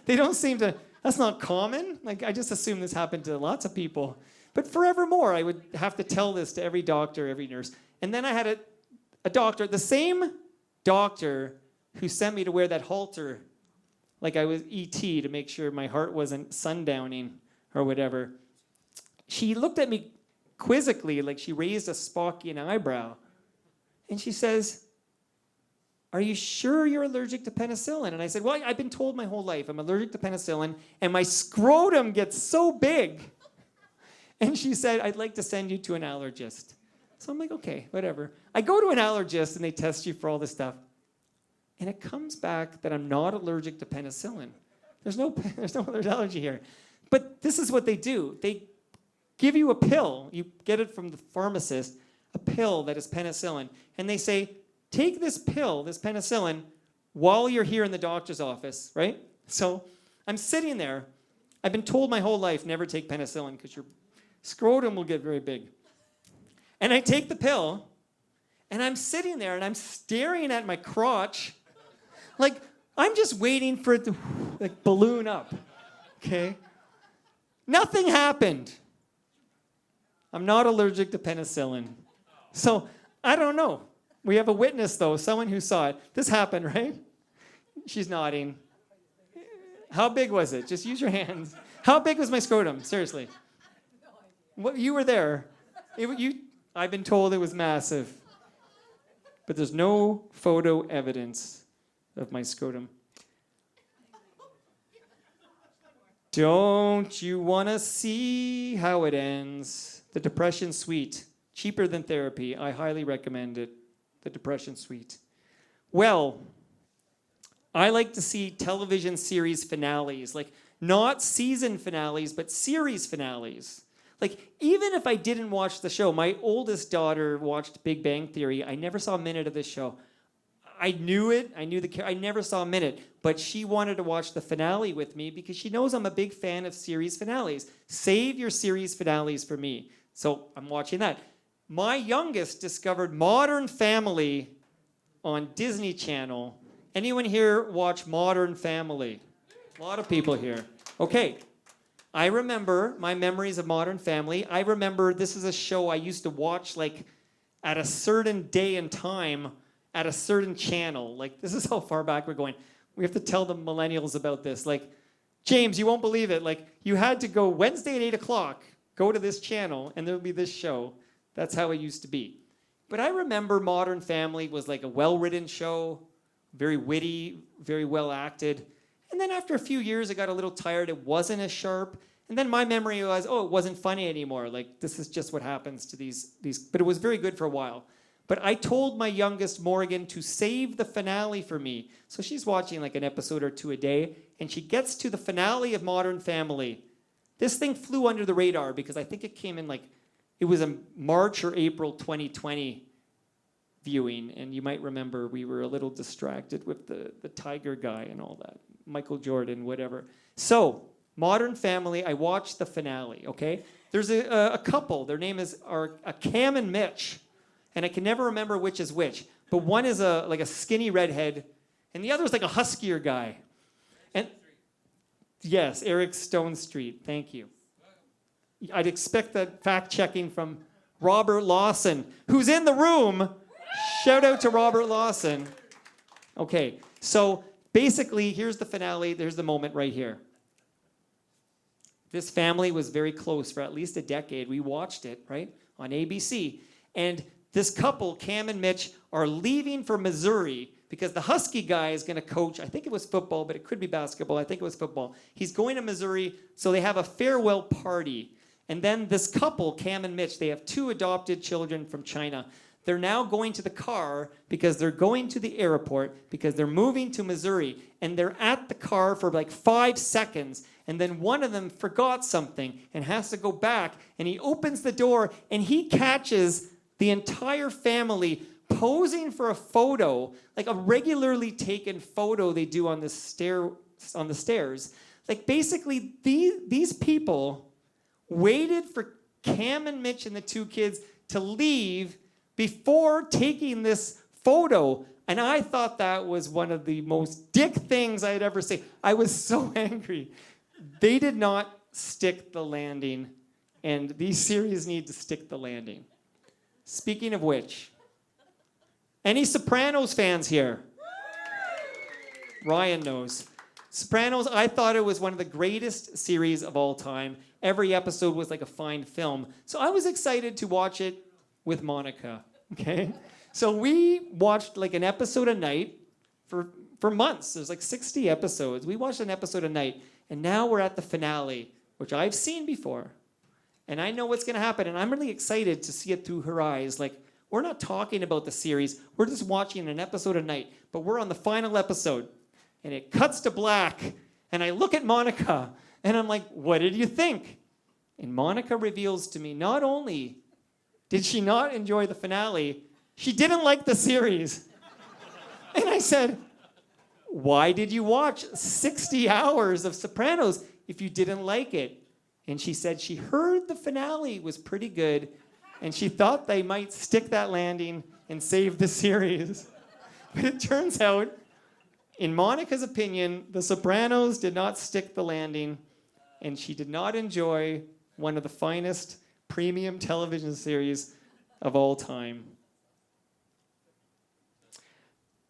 Speaker 1: They don't seem to, that's not common. Like, I just assume this happened to lots of people. But forevermore, I would have to tell this to every doctor, every nurse. And then I had a doctor, the same doctor who sent me to wear that halter, like I was E.T. to make sure my heart wasn't sundowning or whatever. She looked at me quizzically, like she raised a Spockian eyebrow. And she says, are you sure you're allergic to penicillin? And I said, well, I've been told my whole life I'm allergic to penicillin, and my scrotum gets so big. And she said, I'd like to send you to an allergist. So I'm like, okay, whatever. I go to an allergist, and they test you for all this stuff. And it comes back that I'm not allergic to penicillin. There's no allergy here. But this is what they do. They give you a pill. You get it from the pharmacist, a pill that is penicillin. And they say, take this pill, this penicillin, while you're here in the doctor's office, right? So I'm sitting there. I've been told my whole life, never take penicillin because your scrotum will get very big. And I take the pill, and I'm sitting there, and I'm staring at my crotch, like I'm just waiting for it to balloon up, okay? Nothing happened. I'm not allergic to penicillin. So I don't know. We have a witness, though, someone who saw it. This happened, right? She's nodding. How big was it? Just use your hands. How big was my scrotum? Seriously. What, you were there. I've been told it was massive. But there's no photo evidence of my scrotum. Don't you want to see how it ends? The Depression Suite. Cheaper than therapy. I highly recommend it. The Depression Suite. Well, I like to see television series finales. Like, not season finales, but series finales. Like, even if I didn't watch the show, my oldest daughter watched Big Bang Theory. I never saw a minute of this show. I knew it. I never saw a minute. But she wanted to watch the finale with me because she knows I'm a big fan of series finales. Save your series finales for me. So I'm watching that. My youngest discovered Modern Family on Disney Channel. Anyone here watch Modern Family? A lot of people here. Okay. I remember my memories of Modern Family. I remember this is a show I used to watch like at a certain day and time at a certain channel. Like, this is how far back we're going. We have to tell the millennials about this. Like, James, you won't believe it. Like, you had to go Wednesday at 8 o'clock, go to this channel, and there'll be this show. That's how it used to be. But I remember Modern Family was like a well-written show, very witty, very well acted. And then after a few years, I got a little tired. It wasn't as sharp. And then my memory was, oh, it wasn't funny anymore. Like, this is just what happens to these. But it was very good for a while. But I told my youngest, Morgan, to save the finale for me. So she's watching like an episode or two a day. And she gets to the finale of Modern Family. This thing flew under the radar because I think it came in like, it was a March or April 2020 viewing. And you might remember we were a little distracted with the tiger guy and all that. Michael Jordan, whatever. So, Modern Family, I watched the finale, okay? There's a couple. Their name is Cam and Mitch. And I can never remember which is which. But one is like a skinny redhead, And the other was like a huskier guy. And yes, Eric Stone Street. Thank you. I'd expect that fact checking from Robert Lawson, who's in the room. Shout out to Robert Lawson. Okay, so basically, here's the finale. There's the moment right here. This family was very close for at least a decade. We watched it, right, on ABC. And this couple, Cam and Mitch, are leaving for Missouri because the Husky guy is going to coach. I think it was football, but it could be basketball. I think it was football. He's going to Missouri, so they have a farewell party. And then this couple, Cam and Mitch, they have 2 adopted children from China. They're now going to the car because they're going to the airport because they're moving to Missouri. And they're at the car for like 5 seconds. And then one of them forgot something and has to go back. And he opens the door and he catches the entire family posing for a photo, like a regularly taken photo they do on the stairs. Like basically these people waited for Cam and Mitch and the 2 kids to leave before taking this photo. And I thought that was one of the most dick things I had ever seen. I was so angry. They did not stick the landing, and these series need to stick the landing. Speaking of which, any Sopranos fans here? Ryan knows. Sopranos, I thought it was one of the greatest series of all time. Every episode was like a fine film. So I was excited to watch it with Monica, okay? So we watched like an episode a night for months. There's like 60 episodes. We watched an episode a night, and now we're at the finale, which I've seen before. And I know what's going to happen, and I'm really excited to see it through her eyes. Like, we're not talking about the series. We're just watching an episode a night, but we're on the final episode. And it cuts to black, and I look at Monica, and I'm like, what did you think? And Monica reveals to me, not only did she not enjoy the finale, she didn't like the series. And I said, why did you watch 60 hours of Sopranos if you didn't like it? And she said she heard the finale was pretty good, and she thought they might stick that landing and save the series. But it turns out, in Monica's opinion, The Sopranos did not stick the landing, and she did not enjoy one of the finest premium television series of all time.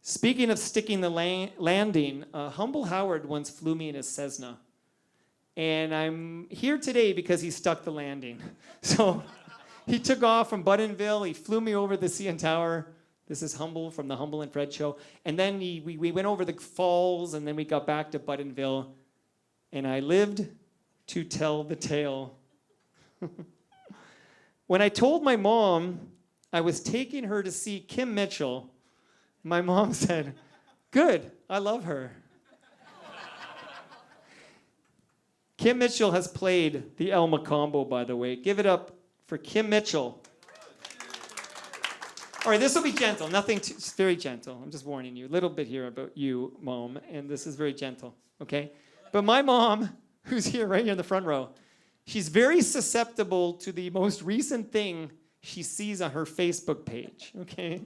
Speaker 1: Speaking of sticking the landing, Humble Howard once flew me in his Cessna. And I'm here today because he stuck the landing. So he took off from Buttonville. He flew me over the CN Tower. This is Humble from the Humble and Fred show. And then we went over the falls, and then we got back to Buttonville. And I lived to tell the tale. When I told my mom I was taking her to see Kim Mitchell, my mom said, good, I love her. Kim Mitchell has played the El Mocambo, by the way. Give it up for Kim Mitchell. All right, this will be gentle. Nothing too, it's very gentle. I'm just warning you. A little bit here about you, Mom, and this is very gentle, okay? But my mom, who's here right here in the front row, she's very susceptible to the most recent thing she sees on her Facebook page, okay?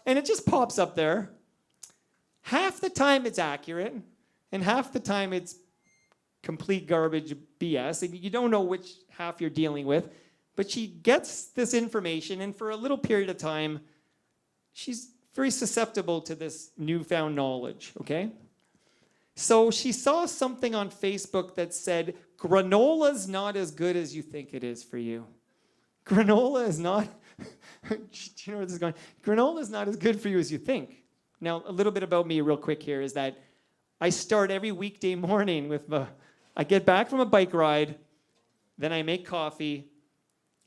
Speaker 1: And it just pops up there. Half the time it's accurate, and half the time it's complete garbage BS, and you don't know which half you're dealing with. But she gets this information, and for a little period of time, she's very susceptible to this newfound knowledge, okay? So she saw something on Facebook that said, granola's not as good as you think it is for you. Granola is not, do you know where this is going? Granola is not as good for you as you think. Now, a little bit about me real quick here is that I start every weekday morning with I get back from a bike ride, then I make coffee,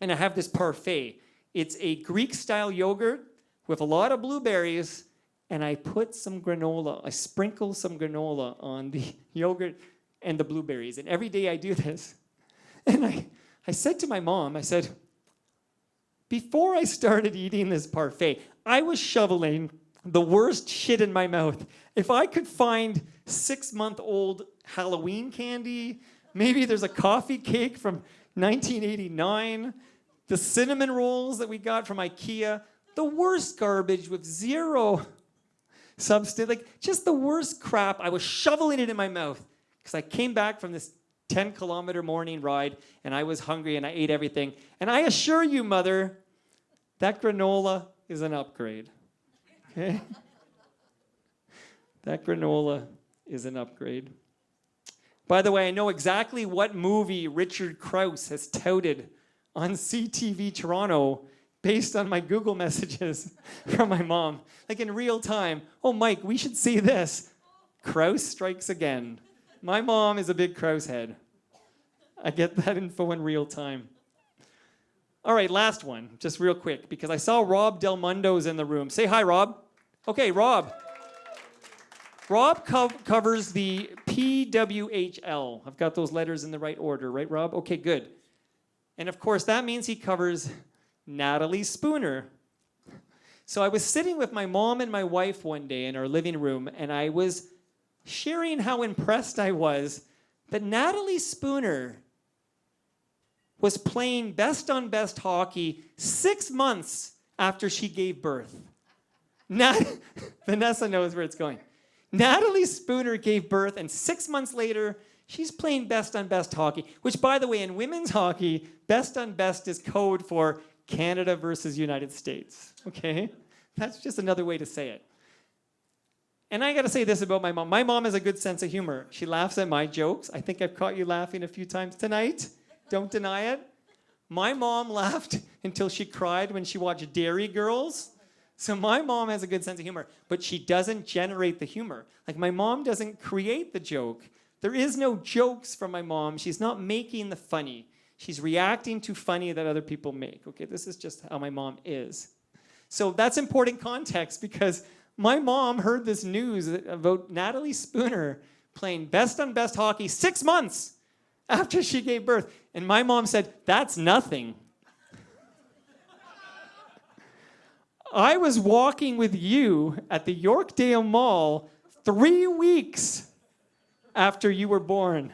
Speaker 1: and I have this parfait. It's a Greek-style yogurt with a lot of blueberries, and I put some granola. I sprinkle some granola on the yogurt and the blueberries. And every day I do this. And I said to my mom, I said, before I started eating this parfait, I was shoveling the worst shit in my mouth. If I could find 6-month-old Halloween candy, maybe there's a coffee cake from 1989, the cinnamon rolls that we got from IKEA, the worst garbage with zero substance, like just the worst crap. I was shoveling it in my mouth because I came back from this 10-kilometer morning ride and I was hungry and I ate everything. And I assure you, Mother, that granola is an upgrade. Okay? That granola is an upgrade. By the way, I know exactly what movie Richard Krause has touted on CTV Toronto based on my Google messages from my mom. Like in real time. Oh, Mike, we should see this. Krause strikes again. My mom is a big Krause head. I get that info in real time. All right, last one, just real quick, because I saw Rob Del Mundo's in the room. Say hi, Rob. Okay, Rob. Rob covers the PWHL. I've got those letters in the right order, right, Rob? Okay, good. And of course, that means he covers Natalie Spooner. So I was sitting with my mom and my wife one day in our living room, and I was sharing how impressed I was that Natalie Spooner was playing best on best hockey 6 months after she gave birth. Vanessa knows where it's going. Natalie Spooner gave birth, and 6 months later, she's playing best on best hockey, which, by the way, in women's hockey, best on best is code for Canada versus United States, okay? That's just another way to say it. And I got to say this about my mom. My mom has a good sense of humor. She laughs at my jokes. I think I've caught you laughing a few times tonight. Don't deny it. My mom laughed until she cried when she watched Dairy Girls. So my mom has a good sense of humor, but she doesn't generate the humor. Like my mom doesn't create the joke. There is no jokes from my mom. She's not making the funny. She's reacting to funny that other people make. Okay, this is just how my mom is. So that's important context because my mom heard this news about Natalie Spooner playing best on best hockey 6 months after she gave birth. And my mom said, that's nothing. I was walking with you at the Yorkdale Mall 3 weeks after you were born.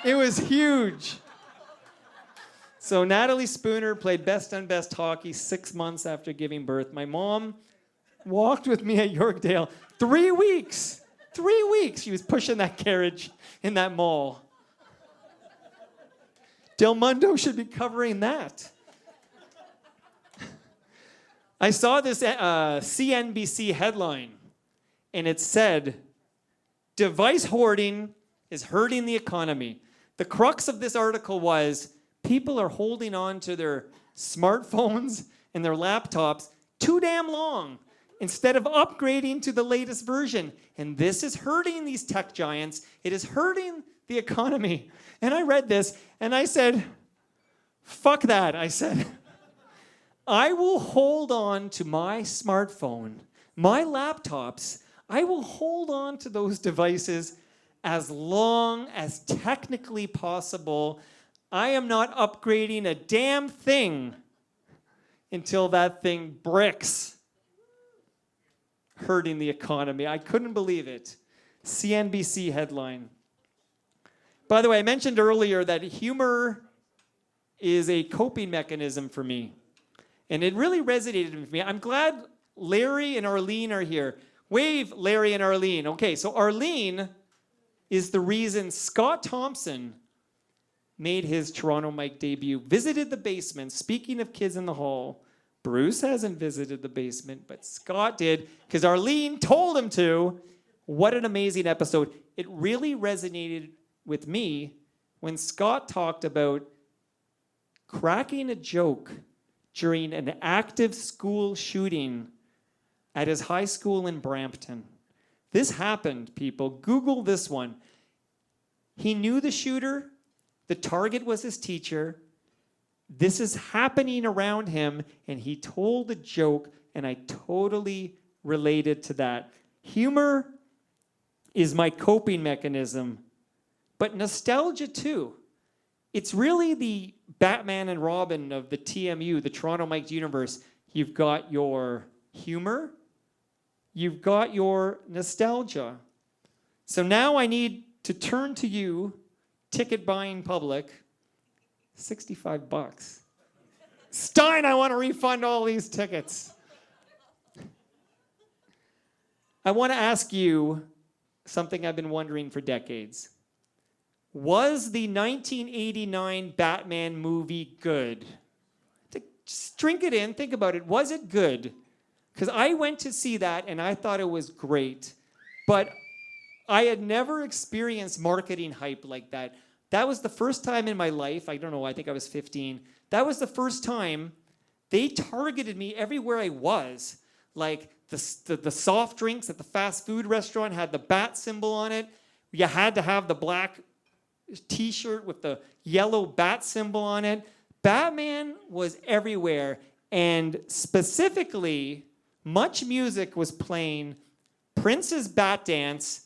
Speaker 1: It was huge. So Natalie Spooner played best on best hockey 6 months after giving birth. My mom walked with me at Yorkdale 3 weeks. 3 weeks she was pushing that carriage in that mall. Del Mundo should be covering that. I saw this CNBC headline, and it said, device hoarding is hurting the economy. The crux of this article was people are holding on to their smartphones and their laptops too damn long instead of upgrading to the latest version. And this is hurting these tech giants. It is hurting the economy. And I read this and I said, fuck that. I said, I will hold on to my smartphone, my laptops. I will hold on to those devices as long as technically possible. I am not upgrading a damn thing until that thing bricks. Hurting the economy. I couldn't believe it. CNBC headline. By the way, I mentioned earlier that humor is a coping mechanism for me. And it really resonated with me. I'm glad Larry and Arlene are here. Wave, Larry and Arlene. Okay, so Arlene is the reason Scott Thompson made his Toronto Mike debut, visited the basement. Speaking of kids in the hall, Bruce hasn't visited the basement, but Scott did because Arlene told him to. What an amazing episode. It really resonated with me when Scott talked about cracking a joke during an active school shooting at his high school in Brampton. This happened, people. Google this one. He knew the shooter. The target was his teacher. This is happening around him, and he told a joke, and I totally related to that. Humor is my coping mechanism, but nostalgia too. It's really the Batman and Robin of the TMU, the Toronto Mike universe. You've got your humor, you've got your nostalgia. So now I need to turn to you, ticket buying public. $65. Stein, I want to refund all these tickets. I want to ask you something I've been wondering for decades. Was the 1989 Batman movie good? Just drink it in, think about it. Was it good? Because I went to see that and I thought it was great. But I had never experienced marketing hype like that. That was the first time in my life, I don't know, I think I was 15. That was the first time they targeted me everywhere I was. Like the soft drinks at the fast food restaurant had the bat symbol on it. You had to have the black t-shirt with the yellow bat symbol on it. Batman was everywhere. And specifically, Much Music was playing Prince's Bat Dance.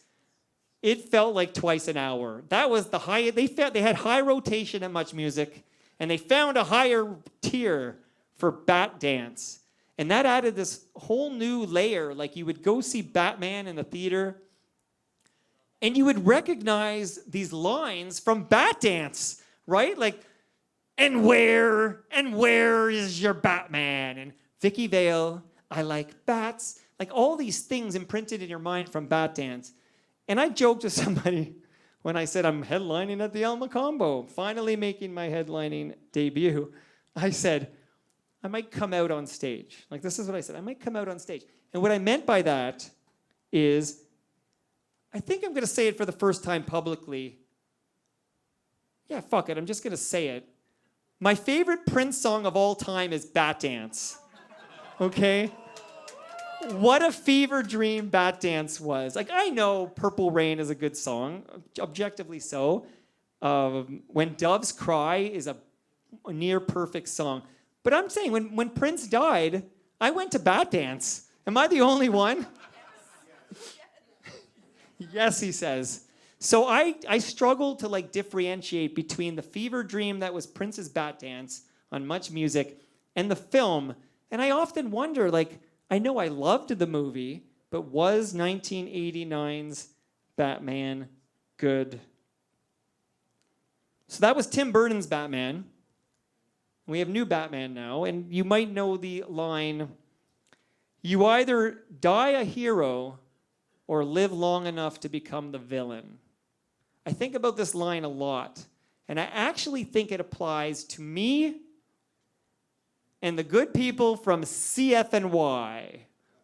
Speaker 1: It felt like twice an hour. That was the high. They had high rotation at Much Music, and they found a higher tier for Bat Dance. And that added this whole new layer. Like you would go see Batman in the theater, and you would recognize these lines from Bat Dance, right? Like, and where is your Batman? And Vicky Vale, I like bats. Like all these things imprinted in your mind from Bat Dance. And I joked to somebody when I said I'm headlining at the El Mocambo, finally making my headlining debut. I said, I might come out on stage. Like this is what I said. I might come out on stage. And what I meant by that is, I think I'm going to say it for the first time publicly. Yeah, fuck it. I'm just going to say it. My favorite Prince song of all time is Bat Dance. Okay? What a fever dream Bat Dance was. Like, I know Purple Rain is a good song, objectively so. When Doves Cry is a near perfect song. But I'm saying, when Prince died, I went to Bat Dance. Am I the only one? Yes, he says. So I struggled to like differentiate between the fever dream that was Prince's Bat Dance on Much Music and the film. And I often wonder, like, I know I loved the movie, but was 1989's Batman good? So that was Tim Burton's Batman. We have new Batman now, and you might know the line, you either die a hero or live long enough to become the villain. I think about this line a lot, and I actually think it applies to me and the good people from CFNY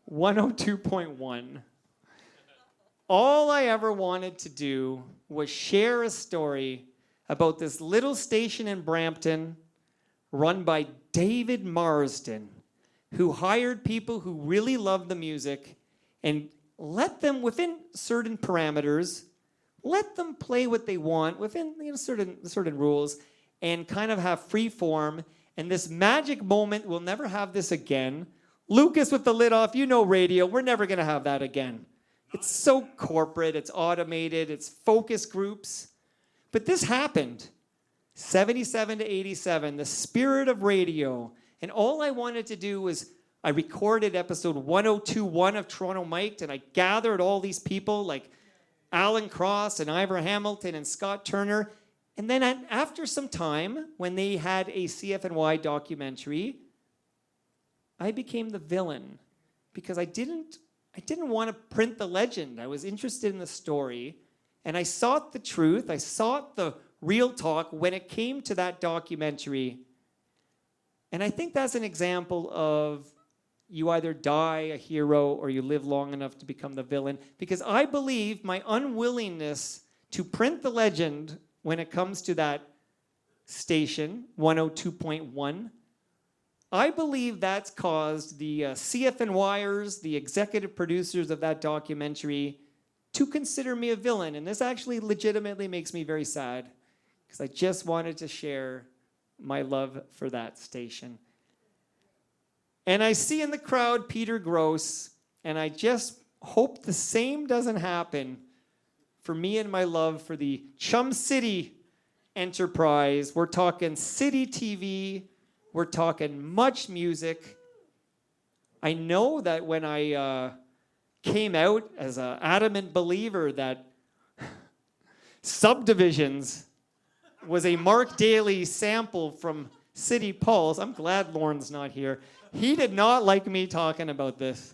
Speaker 1: 102.1. All I ever wanted to do was share a story about this little station in Brampton run by David Marsden, who hired people who really loved the music and let them, within certain parameters, let them play what they want within certain rules and kind of have free form. And this magic moment, we'll never have this again. Lucas with the lid off, you know radio, we're never going to have that again. It's so corporate, it's automated, it's focus groups. But this happened, 77 to 87, the spirit of radio. And all I wanted to do was, I recorded episode 1021 of Toronto Mic'd, and I gathered all these people like Alan Cross and Ivor Hamilton and Scott Turner. And then after some time, when they had a CFNY documentary, I became the villain because I didn't want to print the legend. I was interested in the story, and I sought the truth. I sought the real talk when it came to that documentary. And I think that's an example of you either die a hero or you live long enough to become the villain. Because I believe my unwillingness to print the legend when it comes to that station, 102.1, I believe that's caused the CFNYers, the executive producers of that documentary, to consider me a villain. And this actually legitimately makes me very sad because I just wanted to share my love for that station. And I see in the crowd Peter Gross, and I just hope the same doesn't happen for me and my love for the Chum City enterprise. We're talking City TV. We're talking Much Music. I know that when I came out as an adamant believer that subdivisions was a Mark Daly sample from City Pulse. I'm glad Lauren's not here. He did not like me talking about this.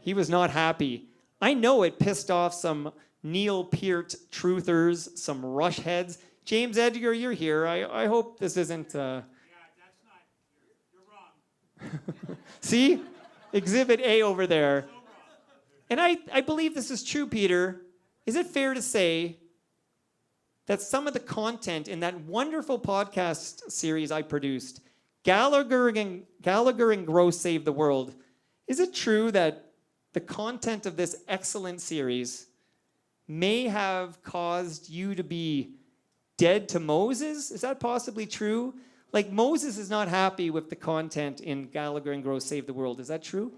Speaker 1: He was not happy. I know it pissed off some Neil Peart truthers, some rush heads. James Edgar, you're here. I hope this isn't...
Speaker 3: Yeah, that's not... You're wrong.
Speaker 1: See? Exhibit A over there.
Speaker 3: So wrong.
Speaker 1: And I believe this is true, Peter. Is it fair to say that some of the content in that wonderful podcast series I produced, Gallagher and Gross Save the World, is it true that the content of this excellent series may have caused you to be dead to Moses? Is that possibly true? Like, Moses is not happy with the content in Gallagher and Gross Save the World. Is that true?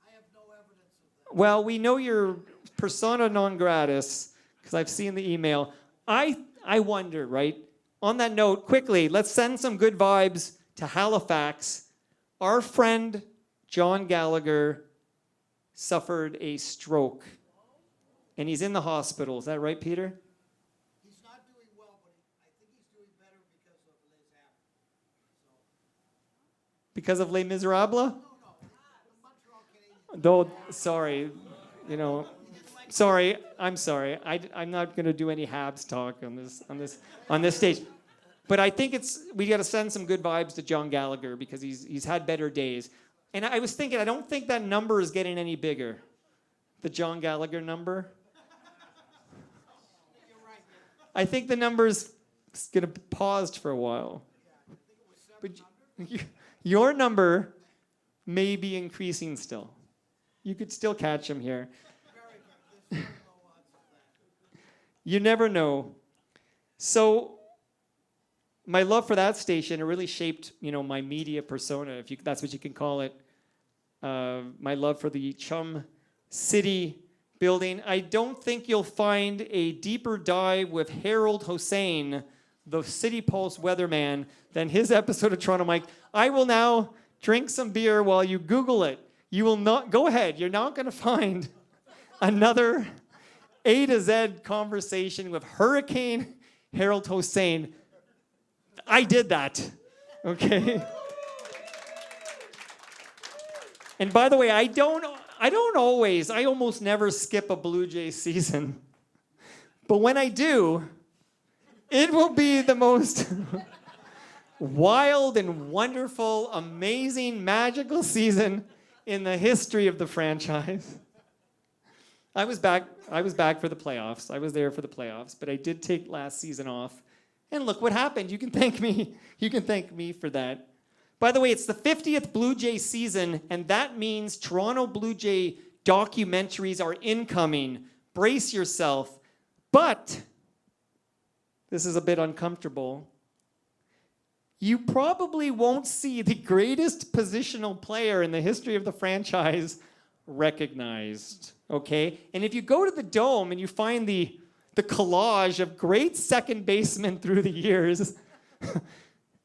Speaker 3: I have no evidence of that.
Speaker 1: Well, we know you're persona non gratis because I've seen the email. I wonder, right? On that note, quickly, let's send some good vibes to Halifax. Our friend John Gallagher suffered a stroke, and he's in the hospital. Is that right, Peter?
Speaker 3: He's not doing well, but I think he's doing better because of Les Habits.
Speaker 1: Because of Les Miserables?
Speaker 3: No, the Montreal Canadiens.
Speaker 1: Though, sorry, sorry, I'm sorry. I'm not going to do any Habs talk on this stage. But I think we got to send some good vibes to John Gallagher because he's had better days. And I was thinking, I don't think that number is getting any bigger. The John Gallagher number.
Speaker 3: You're right.
Speaker 1: I think the number's going to be paused for a while.
Speaker 3: I think it was 700.
Speaker 1: But your number may be increasing still. You could still catch him here.
Speaker 3: Very good. There's very low odds of that.
Speaker 1: You never know. So my love for that station, it really shaped, my media persona, if that's what you can call it. My love for the Chum City building. I don't think you'll find a deeper dive with Harold Hossein, the City Pulse weatherman, than his episode of Toronto Mike. I will now drink some beer while you Google it. You will not, go ahead, you're not going to find another A to Z conversation with Hurricane Harold Hossein. I did that, okay? And by the way, I almost never skip a Blue Jays season. But when I do, it will be the most wild and wonderful, amazing, magical season in the history of the franchise. I was back for the playoffs. I was there for the playoffs, but I did take last season off. And look what happened. You can thank me. You can thank me for that. By the way, it's the 50th Blue Jay season, and that means Toronto Blue Jay documentaries are incoming. Brace yourself. But this is a bit uncomfortable. You probably won't see the greatest positional player in the history of the franchise recognized, okay? And if you go to the Dome and you find the collage of great second basemen through the years,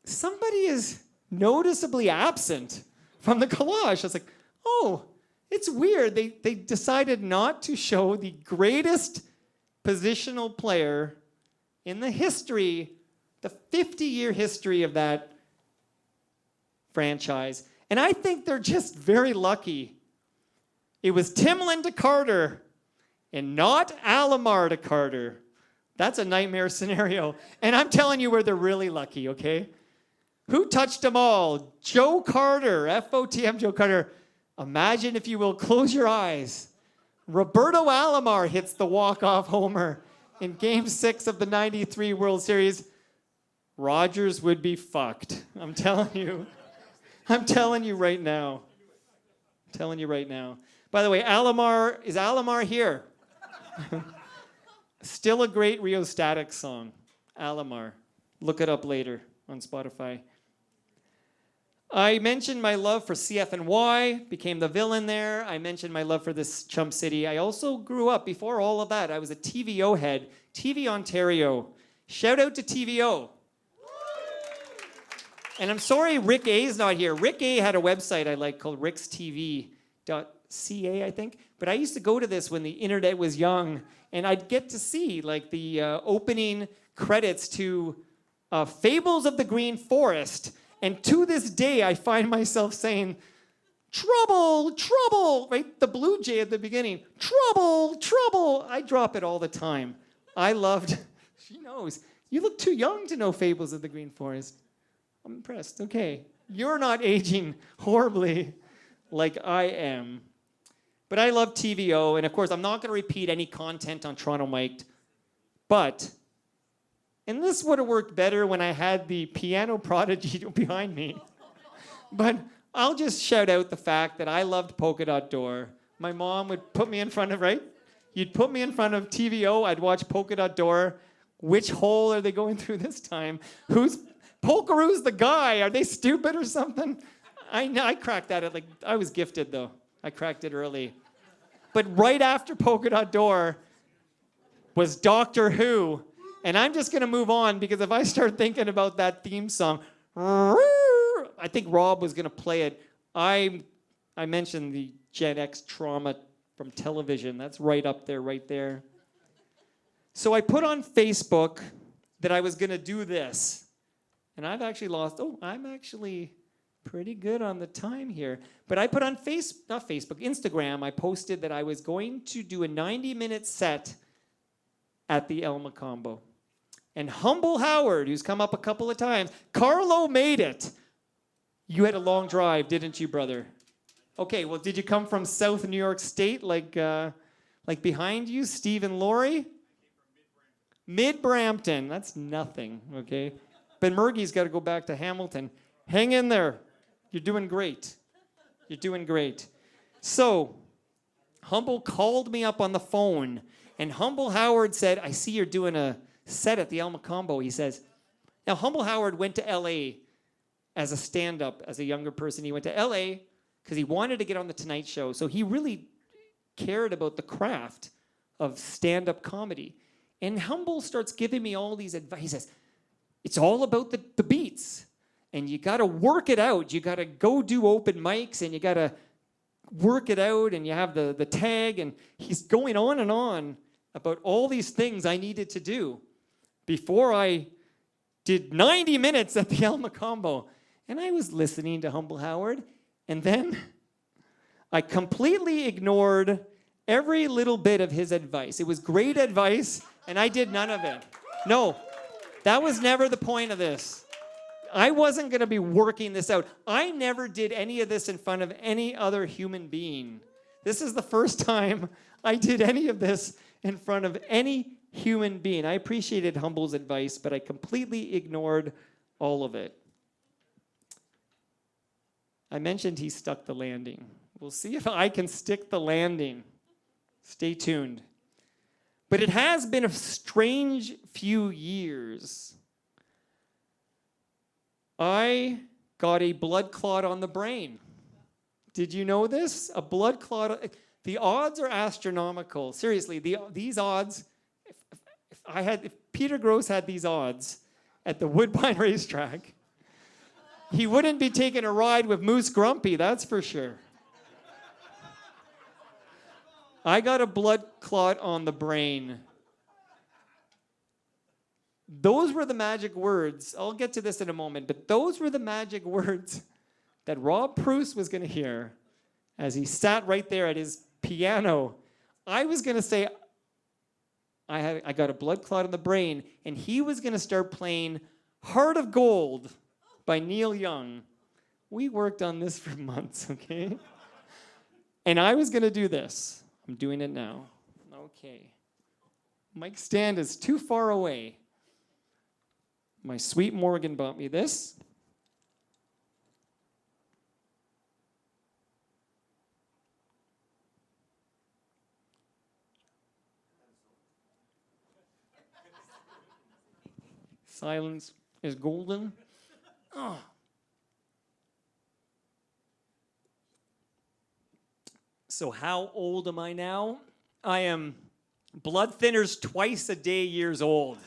Speaker 1: somebody is noticeably absent from the collage. It's like, oh, it's weird. They decided not to show the greatest positional player in the history, the 50-year history of that franchise. And I think they're just very lucky. It was Timlin to Carter and not Alomar to Carter. That's a nightmare scenario. And I'm telling you where they're really lucky, okay? Who touched them all? Joe Carter, FOTM Joe Carter. Imagine, if you will, close your eyes. Roberto Alomar hits the walk-off homer in Game 6 of the 93 World Series. Rogers would be fucked. I'm telling you. I'm telling you right now. I'm telling you right now. By the way, is Alomar here? Still a great Rio Static song. Alomar. Look it up later on Spotify. I mentioned my love for CFNY, became the villain there. I mentioned my love for this Chum City. I also grew up, before all of that, I was a TVO head. TV Ontario. Shout out to TVO. And I'm sorry Rick A is not here. Rick A had a website I like called ricktv.ca, I think. But I used to go to this when the internet was young, and I'd get to see like the opening credits to Fables of the Green Forest. And to this day, I find myself saying, trouble, trouble, right? The blue jay at the beginning, trouble, trouble. I drop it all the time. I loved, she knows. You look too young to know Fables of the Green Forest. I'm impressed. Okay. You're not aging horribly like I am. But I love TVO. And of course, I'm not going to repeat any content on Toronto Mic'd. But, and this would have worked better when I had the piano prodigy behind me. But I'll just shout out the fact that I loved Polka Dot Door. My mom would put me in front of, right? You'd put me in front of TVO. I'd watch Polka Dot Door. Which hole are they going through this time? Polkaroo's the guy. Are they stupid or something? I cracked that. I was gifted, though. I cracked it early. But right after Polka Dot Door was Doctor Who. And I'm just going to move on because if I start thinking about that theme song, I think Rob was going to play it. I mentioned the Gen X trauma from television. That's right up there, right there. So I put on Facebook that I was going to do this. And I've actually lost, I'm actually pretty good on the time here. But I put on Instagram, I posted that I was going to do a 90-minute set at the El Mocambo. And Humble Howard, who's come up a couple of times, Carlo made it. You had a long drive, didn't you, brother? Okay, well, did you come from South New York State, like behind you, Steve and Lori? Mid-Brampton. That's nothing, okay? Ben Murgie's got to go back to Hamilton. Hang in there. You're doing great. You're doing great. So, Humble called me up on the phone, and Humble Howard said, I see you're doing a set at the El Mocambo. He says, now, Humble Howard went to L.A. as a stand-up, as a younger person. He went to L.A. because he wanted to get on the Tonight Show. So he really cared about the craft of stand-up comedy. And Humble starts giving me all these advice. He says, it's all about the beats. And you got to work it out. You got to go do open mics, and you got to work it out, and you have the tag. And he's going on and on about all these things I needed to do before I did 90 minutes at the El Mocambo. And I was listening to Humble Howard, and then I completely ignored every little bit of his advice. It was great advice, and I did none of it. No, that was never the point of this. I wasn't going to be working this out. I never did any of this in front of any other human being. This is the first time I did any of this in front of any human being. I appreciated Humble's advice, but I completely ignored all of it. I mentioned he stuck the landing. We'll see if I can stick the landing. Stay tuned. But it has been a strange few years. I got a blood clot on the brain. Did you know this? A blood clot. The odds are astronomical. Seriously, these odds, if Peter Gross had these odds at the Woodbine racetrack, he wouldn't be taking a ride with Moose Grumpy, that's for sure. I got a blood clot on the brain. Those were the magic words. I'll get to this in a moment, but those were the magic words that Rob Pruce was going to hear as he sat right there at his piano. I was going to say, I got a blood clot in the brain, and he was going to start playing Heart of Gold by Neil Young. We worked on this for months, okay? And I was going to do this. I'm doing it now. Okay. Mike's stand is too far away. My sweet Morgan bought me this. Silence is golden. Oh. So how old am I now? I am blood thinners twice a day years old.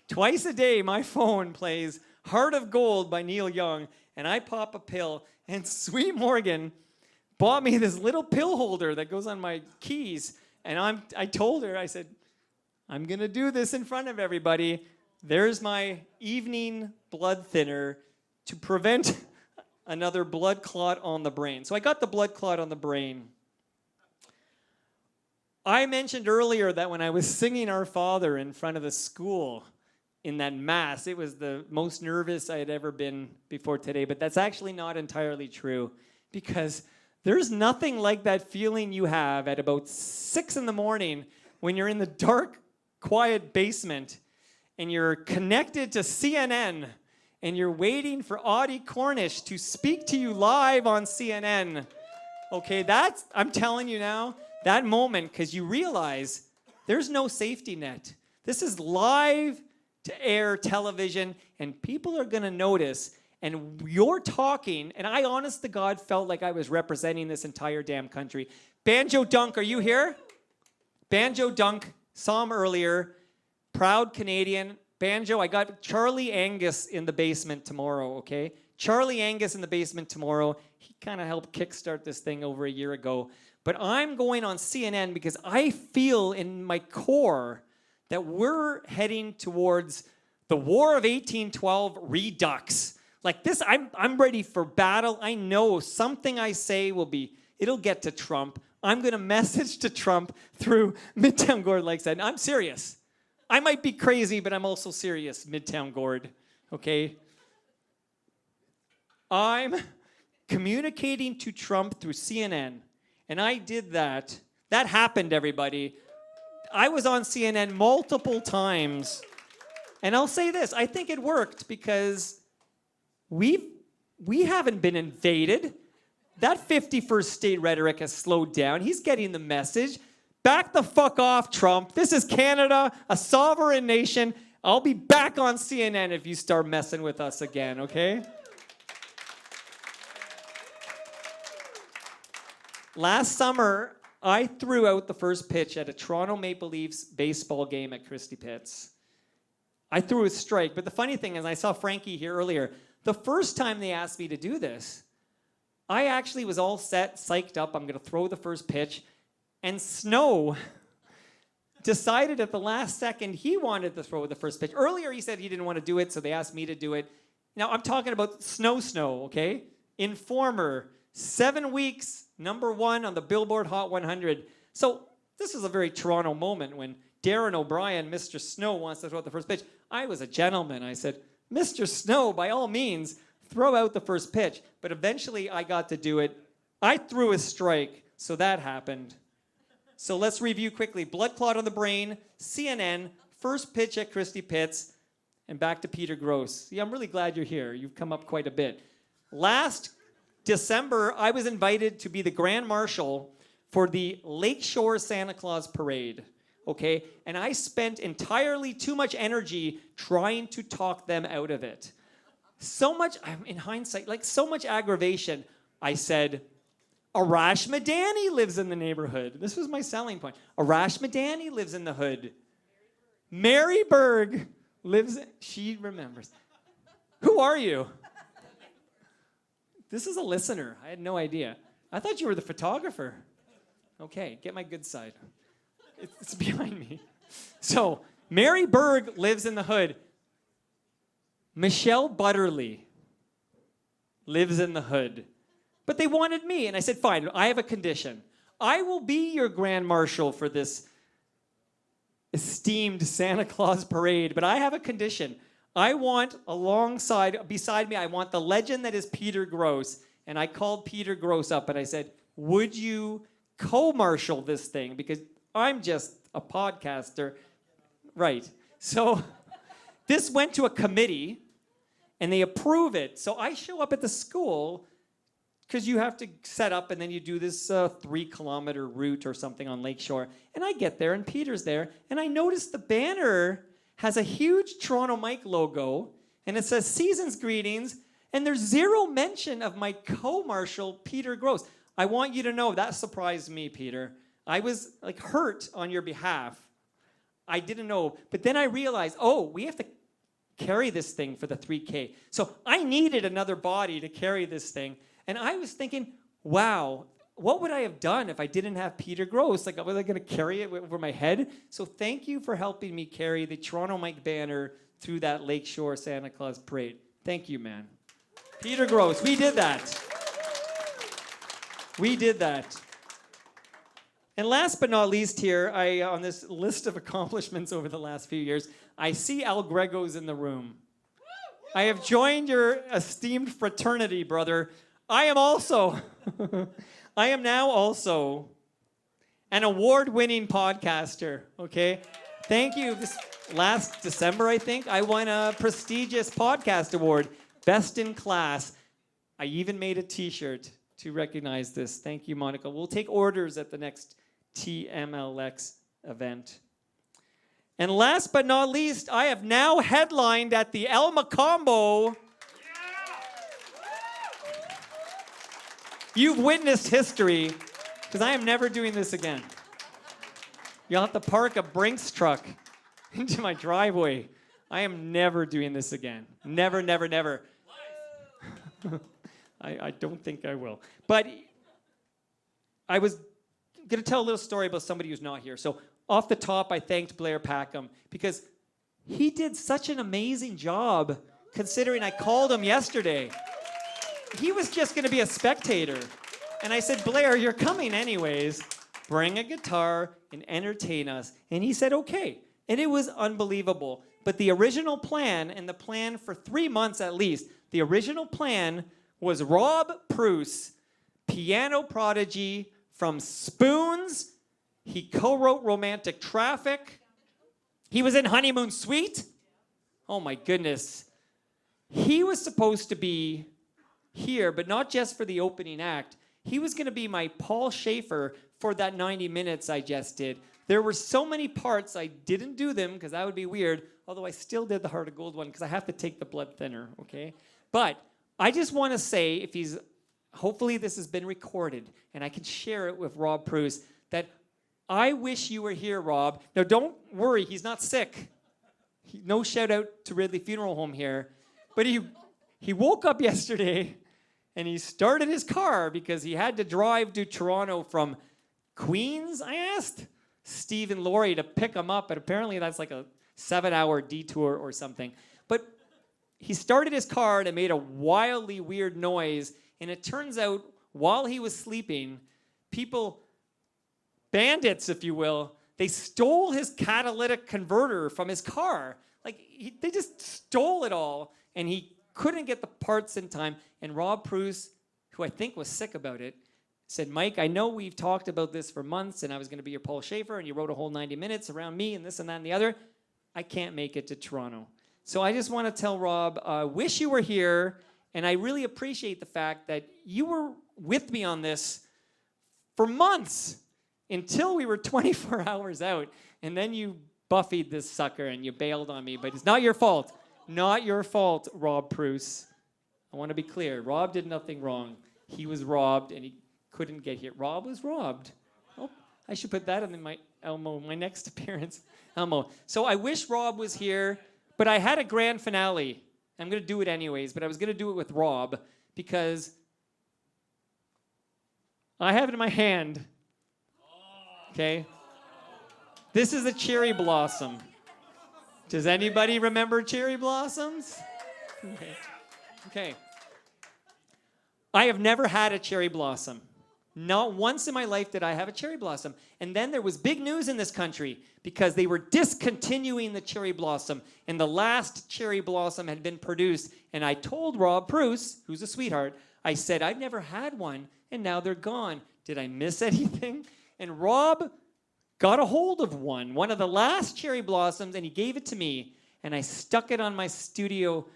Speaker 1: Twice a day, my phone plays Heart of Gold by Neil Young, and I pop a pill, and sweet Morgan bought me this little pill holder that goes on my keys, and I told her, I said, I'm going to do this in front of everybody. There's my evening blood thinner to prevent another blood clot on the brain. So I got the blood clot on the brain. I mentioned earlier that when I was singing Our Father in front of the school in that mass, it was the most nervous I had ever been before today, but that's actually not entirely true, because there's nothing like that feeling you have at about 6 in the morning when you're in the dark, quiet basement and you're connected to CNN and you're waiting for Audie Cornish to speak to you live on CNN. Okay, I'm telling you now, that moment, because you realize there's no safety net. This is live to air television, and people are going to notice, and you're talking, and I honest to God felt like I was representing this entire damn country. Banjo Dunk, are you here? Banjo Dunk, saw him earlier, proud Canadian. Banjo, I got Charlie Angus in the basement tomorrow, okay? Charlie Angus in the basement tomorrow. He kind of helped kickstart this thing over a year ago. But I'm going on CNN because I feel in my core that we're heading towards the War of 1812 redux. Like this, I'm ready for battle. I know something I say it'll get to Trump. I'm going to message to Trump through Midtown Gord Lakeside. I'm serious. I might be crazy, but I'm also serious, Midtown Gord, okay? I'm communicating to Trump through CNN. And I did that. That happened, everybody. I was on CNN multiple times. And I'll say this, I think it worked because we haven't been invaded. That 51st state rhetoric has slowed down. He's getting the message. Back the fuck off, Trump. This is Canada, a sovereign nation. I'll be back on CNN if you start messing with us again, okay? Last summer, I threw out the first pitch at a Toronto Maple Leafs baseball game at Christie Pitts. I threw a strike, but the funny thing is, I saw Frankie here earlier. The first time they asked me to do this, I actually was all set, psyched up. I'm going to throw the first pitch. And Snow decided at the last second he wanted to throw the first pitch. Earlier, he said he didn't want to do it, so they asked me to do it. Now, I'm talking about Snow, okay? Informer, 7 weeks, #1 on the Billboard Hot 100. So this is a very Toronto moment when Darren O'Brien, Mr. Snow, wants to throw out the first pitch. I was a gentleman. I said, Mr. Snow, by all means, throw out the first pitch. But eventually, I got to do it. I threw a strike, so that happened. So let's review quickly. Blood clot on the brain, CNN, first pitch at Christie Pitts, and back to Peter Gross. See, I'm really glad you're here. You've come up quite a bit. Last December, I was invited to be the Grand Marshal for the Lakeshore Santa Claus Parade, okay? And I spent entirely too much energy trying to talk them out of it. So much, in hindsight, like so much aggravation. I said, Arash Madani lives in the neighborhood. This was my selling point. Arash Madani lives in the hood. Mary Berg lives in, she remembers. Who are you? This is a listener. I had no idea. I thought you were the photographer. Okay, get my good side. It's behind me. So, Mary Berg lives in the hood. Michelle Butterly lives in the hood. But they wanted me, and I said, fine, I have a condition. I will be your Grand Marshal for this esteemed Santa Claus parade, but I have a condition. I want beside me, I want the legend that is Peter Gross. And I called Peter Gross up and I said, would you co-marshal this thing? Because I'm just a podcaster. Right. So this went to a committee and they approve it. So I show up at the school because you have to set up and then you do this 3-kilometer route or something on Lakeshore. And I get there and Peter's there and I notice the banner has a huge Toronto Mike logo, and it says Season's Greetings, and there's zero mention of my co-marshal, Peter Gross. I want you to know, that surprised me, Peter. I was like hurt on your behalf. I didn't know, but then I realized, we have to carry this thing for the 3K. So I needed another body to carry this thing, and I was thinking, wow, what would I have done if I didn't have Peter Gross? Like, was I going to carry it over my head? So thank you for helping me carry the Toronto Mike banner through that Lakeshore Santa Claus parade. Thank you, man. Peter Gross, we did that. We did that. And last but not least here, on this list of accomplishments over the last few years, I see Al Grego's in the room. I have joined your esteemed fraternity, brother. I am now also an award-winning podcaster, okay? Thank you. This last December, I think, I won a prestigious podcast award, Best in Class. I even made a t-shirt to recognize this. Thank you, Monica. We'll take orders at the next TMLX event. And last but not least, I have now headlined at the El Mocambo. You've witnessed history, because I am never doing this again. You'll have to park a Brinks truck into my driveway. I am never doing this again. Never, never, never. I don't think I will. But I was going to tell a little story about somebody who's not here. So off the top, I thanked Blair Packham because he did such an amazing job considering I called him yesterday. He was just going to be a spectator. And I said, Blair, you're coming anyways. Bring a guitar and entertain us. And he said, okay. And it was unbelievable. But the original plan, and the plan for 3 months at least, the original plan was Rob Pruce, piano prodigy from Spoons. He co-wrote Romantic Traffic. He was in Honeymoon Suite. Oh my goodness. He was supposed to be here, but not just for the opening act. He was going to be my Paul Schaefer for that 90 minutes I just did. There were so many parts, I didn't do them because that would be weird, although I still did the Heart of Gold one because I have to take the blood thinner, okay? But I just want to say, hopefully this has been recorded and I can share it with Rob Pruce, that I wish you were here, Rob. Now don't worry, he's not sick. No shout out to Ridley Funeral Home here. But he woke up yesterday and he started his car because he had to drive to Toronto from Queens, I asked Steve and Lori to pick him up, but apparently that's like a 7-hour detour or something. But he started his car and it made a wildly weird noise, and it turns out while he was sleeping, bandits, if you will, they stole his catalytic converter from his car. They just stole it all, and he couldn't get the parts in time. And Rob Pruce, who I think was sick about it, said, Mike, I know we've talked about this for months, and I was going to be your Paul Schaefer, and you wrote a whole 90 minutes around me and this and that and the other. I can't make it to Toronto. So I just want to tell Rob, wish you were here, and I really appreciate the fact that you were with me on this for months until we were 24 hours out, and then you buffied this sucker and you bailed on me, but it's not your fault. Not your fault, Rob Pruce. I want to be clear. Rob did nothing wrong. He was robbed, and he couldn't get here. Rob was robbed. Oh, I should put that in my next appearance. Elmo. So I wish Rob was here, but I had a grand finale. I'm going to do it anyways, but I was going to do it with Rob because I have it in my hand. Okay? This is a cherry blossom. Does anybody remember cherry blossoms? Okay. I have never had a cherry blossom. Not once in my life did I have a cherry blossom. And then there was big news in this country because they were discontinuing the cherry blossom. And the last cherry blossom had been produced. And I told Rob Pruce, who's a sweetheart, I said, I've never had one, and now they're gone. Did I miss anything? And Rob got a hold of one of the last cherry blossoms, and he gave it to me. And I stuck it on my studio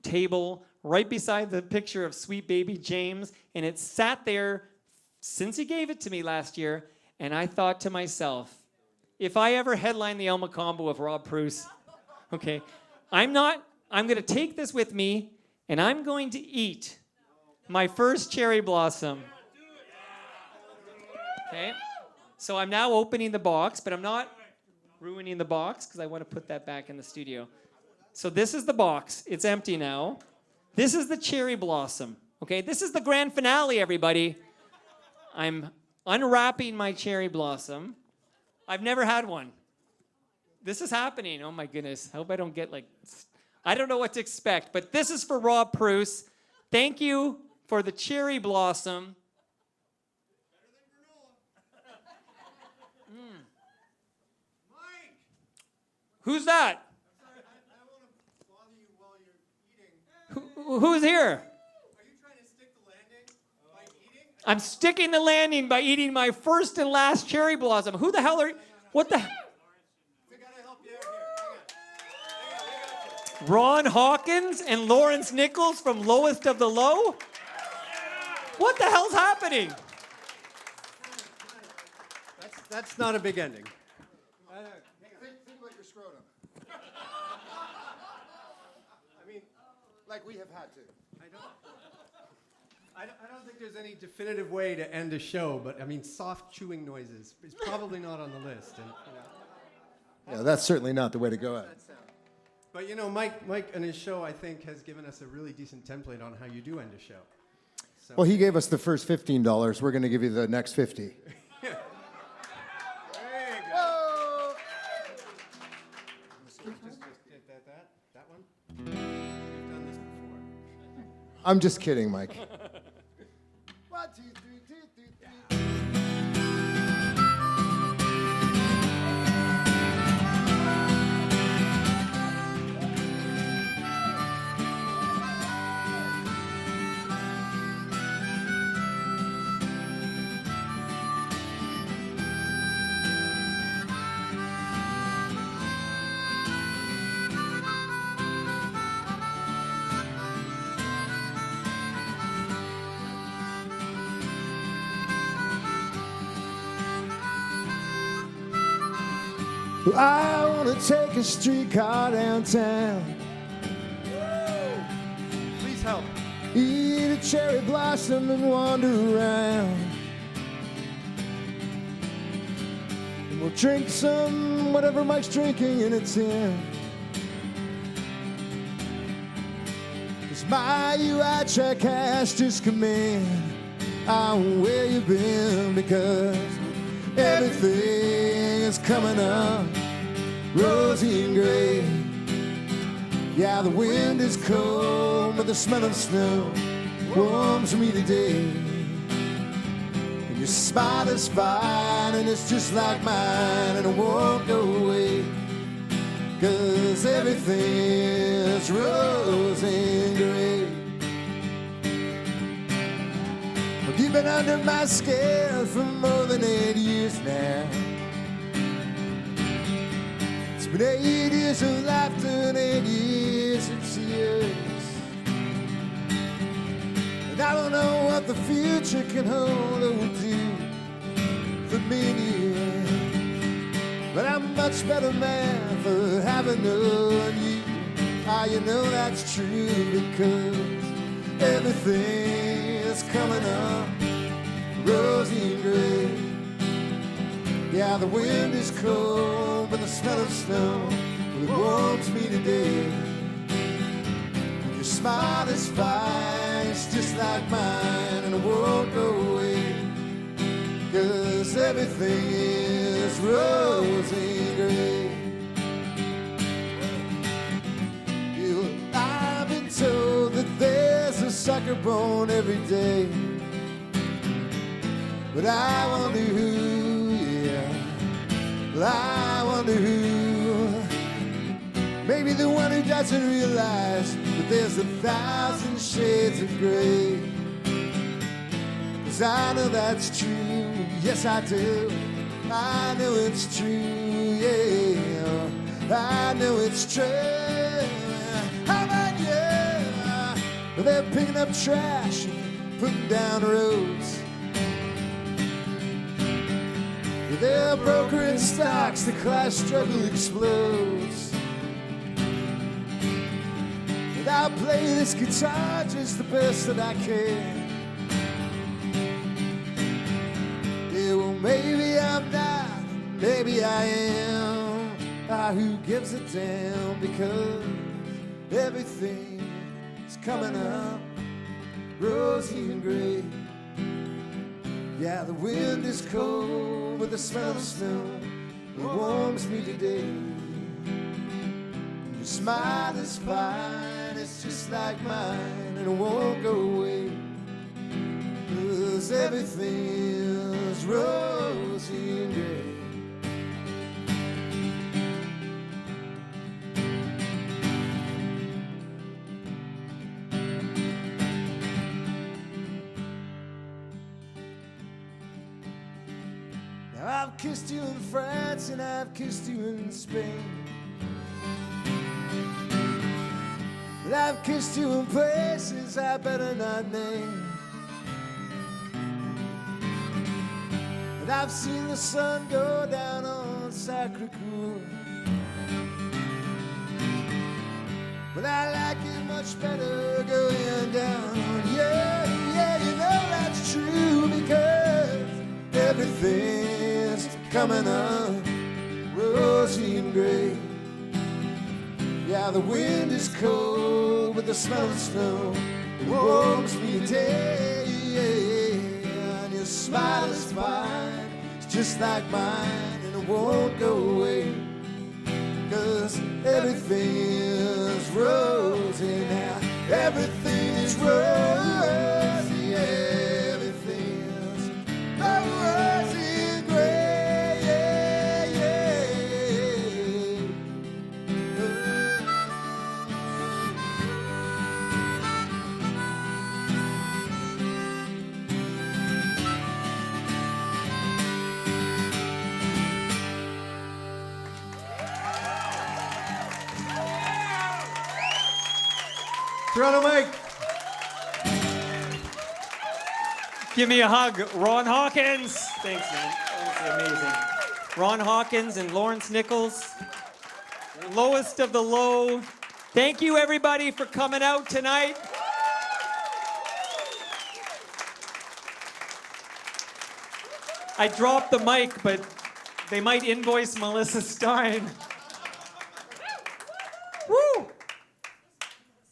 Speaker 1: table right beside the picture of sweet baby James. And it sat there since he gave it to me last year. And I thought to myself, if I ever headline the El Mocambo with Rob Pruce, okay, I'm going to take this with me, and I'm going to eat my first cherry blossom. Okay? So I'm now opening the box, but I'm not ruining the box because I want to put that back in the studio. So this is the box. It's empty now. This is the cherry blossom. Okay, this is the grand finale, everybody. I'm unwrapping my cherry blossom. I've never had one. This is happening. Oh my goodness. I hope I don't get I don't know what to expect, but this is for Rob Pruce. Thank you for the cherry blossom.
Speaker 3: Mike!
Speaker 1: Who's that?
Speaker 3: Sorry, I don't want to bother you while you're eating.
Speaker 1: Who's here?
Speaker 3: Are you trying to stick the landing by eating?
Speaker 1: I'm sticking the landing by eating my first and last cherry blossom. Who the hell are you? What the?
Speaker 3: We gotta help you out here. Hang on.
Speaker 1: Ron Hawkins and Lawrence Nichols from Lowest of the Low? What the hell's happening?
Speaker 3: That's not a big ending.
Speaker 4: Think about your scrotum. I mean, like we have had to.
Speaker 3: I don't think there's any definitive way to end a show, but I mean, soft chewing noises is probably not on the list. And,
Speaker 4: Yeah, that's certainly not the way to go out.
Speaker 3: but Mike and his show, I think, has given us a really decent template on how you do end a show. So.
Speaker 4: Well, he gave us the first $15. We're going to give you the next 50.
Speaker 3: There you go. Just that one. We've done this before.
Speaker 4: I'm just kidding, Mike. 1, 2, 3, 2, 3, 3. I want to take a streetcar downtown,
Speaker 3: Please help.
Speaker 4: eat a cherry blossom and wander around. And we'll drink some whatever Mike's drinking in a tin. 'Cause my UI check has just come in. On where you been, because everything is coming up rosy and gray. Yeah, the wind is cold, but the smell of snow warms me today. And your smile is fine, and it's just like mine, and it won't go away. 'Cause everything is rosy and gray. Well, you've been under my skin for more than 8 years now. It's been 8 years of laughter and 8 years of tears. And I don't know what the future can hold or will do for me and you. But I'm a much better man for having known you. You know that's true, because everything is coming up rosy and gray. Yeah, the wind is cold, but the smell of snow, well, it warms me today. And your smile is fine, it's just like mine, and it won't go away. 'Cause everything is rosy and gray. I've been told that there's a sucker born every day. But I wonder who, yeah. Well, I wonder who. Maybe the one who doesn't realize that there's 1,000 shades of gray. 'Cause I know that's true, yes I do. I know it's true, yeah. I know it's true. How about you? They're picking up trash and putting down roads. They're brokering stocks, the class struggle explodes. And I'll play this guitar just the best that I can. Yeah, well, maybe I'm not, maybe I am. Who gives a damn, because everything is coming up rosy and gray. Yeah, the wind is cold, but the smell of snow, it warms me today. smile is fine, it's just like mine, and it won't go away. 'Cause everything is rosy and gray. Now I've kissed you in France and I've kissed you in Spain, but I've kissed you in places I better not name. But I've seen the sun go down on Sacré-Cœur, but I like it much better going down. Yeah, yeah, you know that's true, because everything's coming up rosy and gray. Yeah, the wind is cold, but the smell of snow warms me today. And your smile is fine, it's just like mine, and it won't go away. 'Cause everything is rosy now, everything is rosy, everything is rosy and gray. Yeah, yeah.
Speaker 3: Toronto Mike.
Speaker 1: Give me a hug, Ron Hawkins. Thanks, man. That was amazing. Ron Hawkins and Lawrence Nichols. Lowest of the low. Thank you, everybody, for coming out tonight. I dropped the mic, but they might invoice Melissa Stein.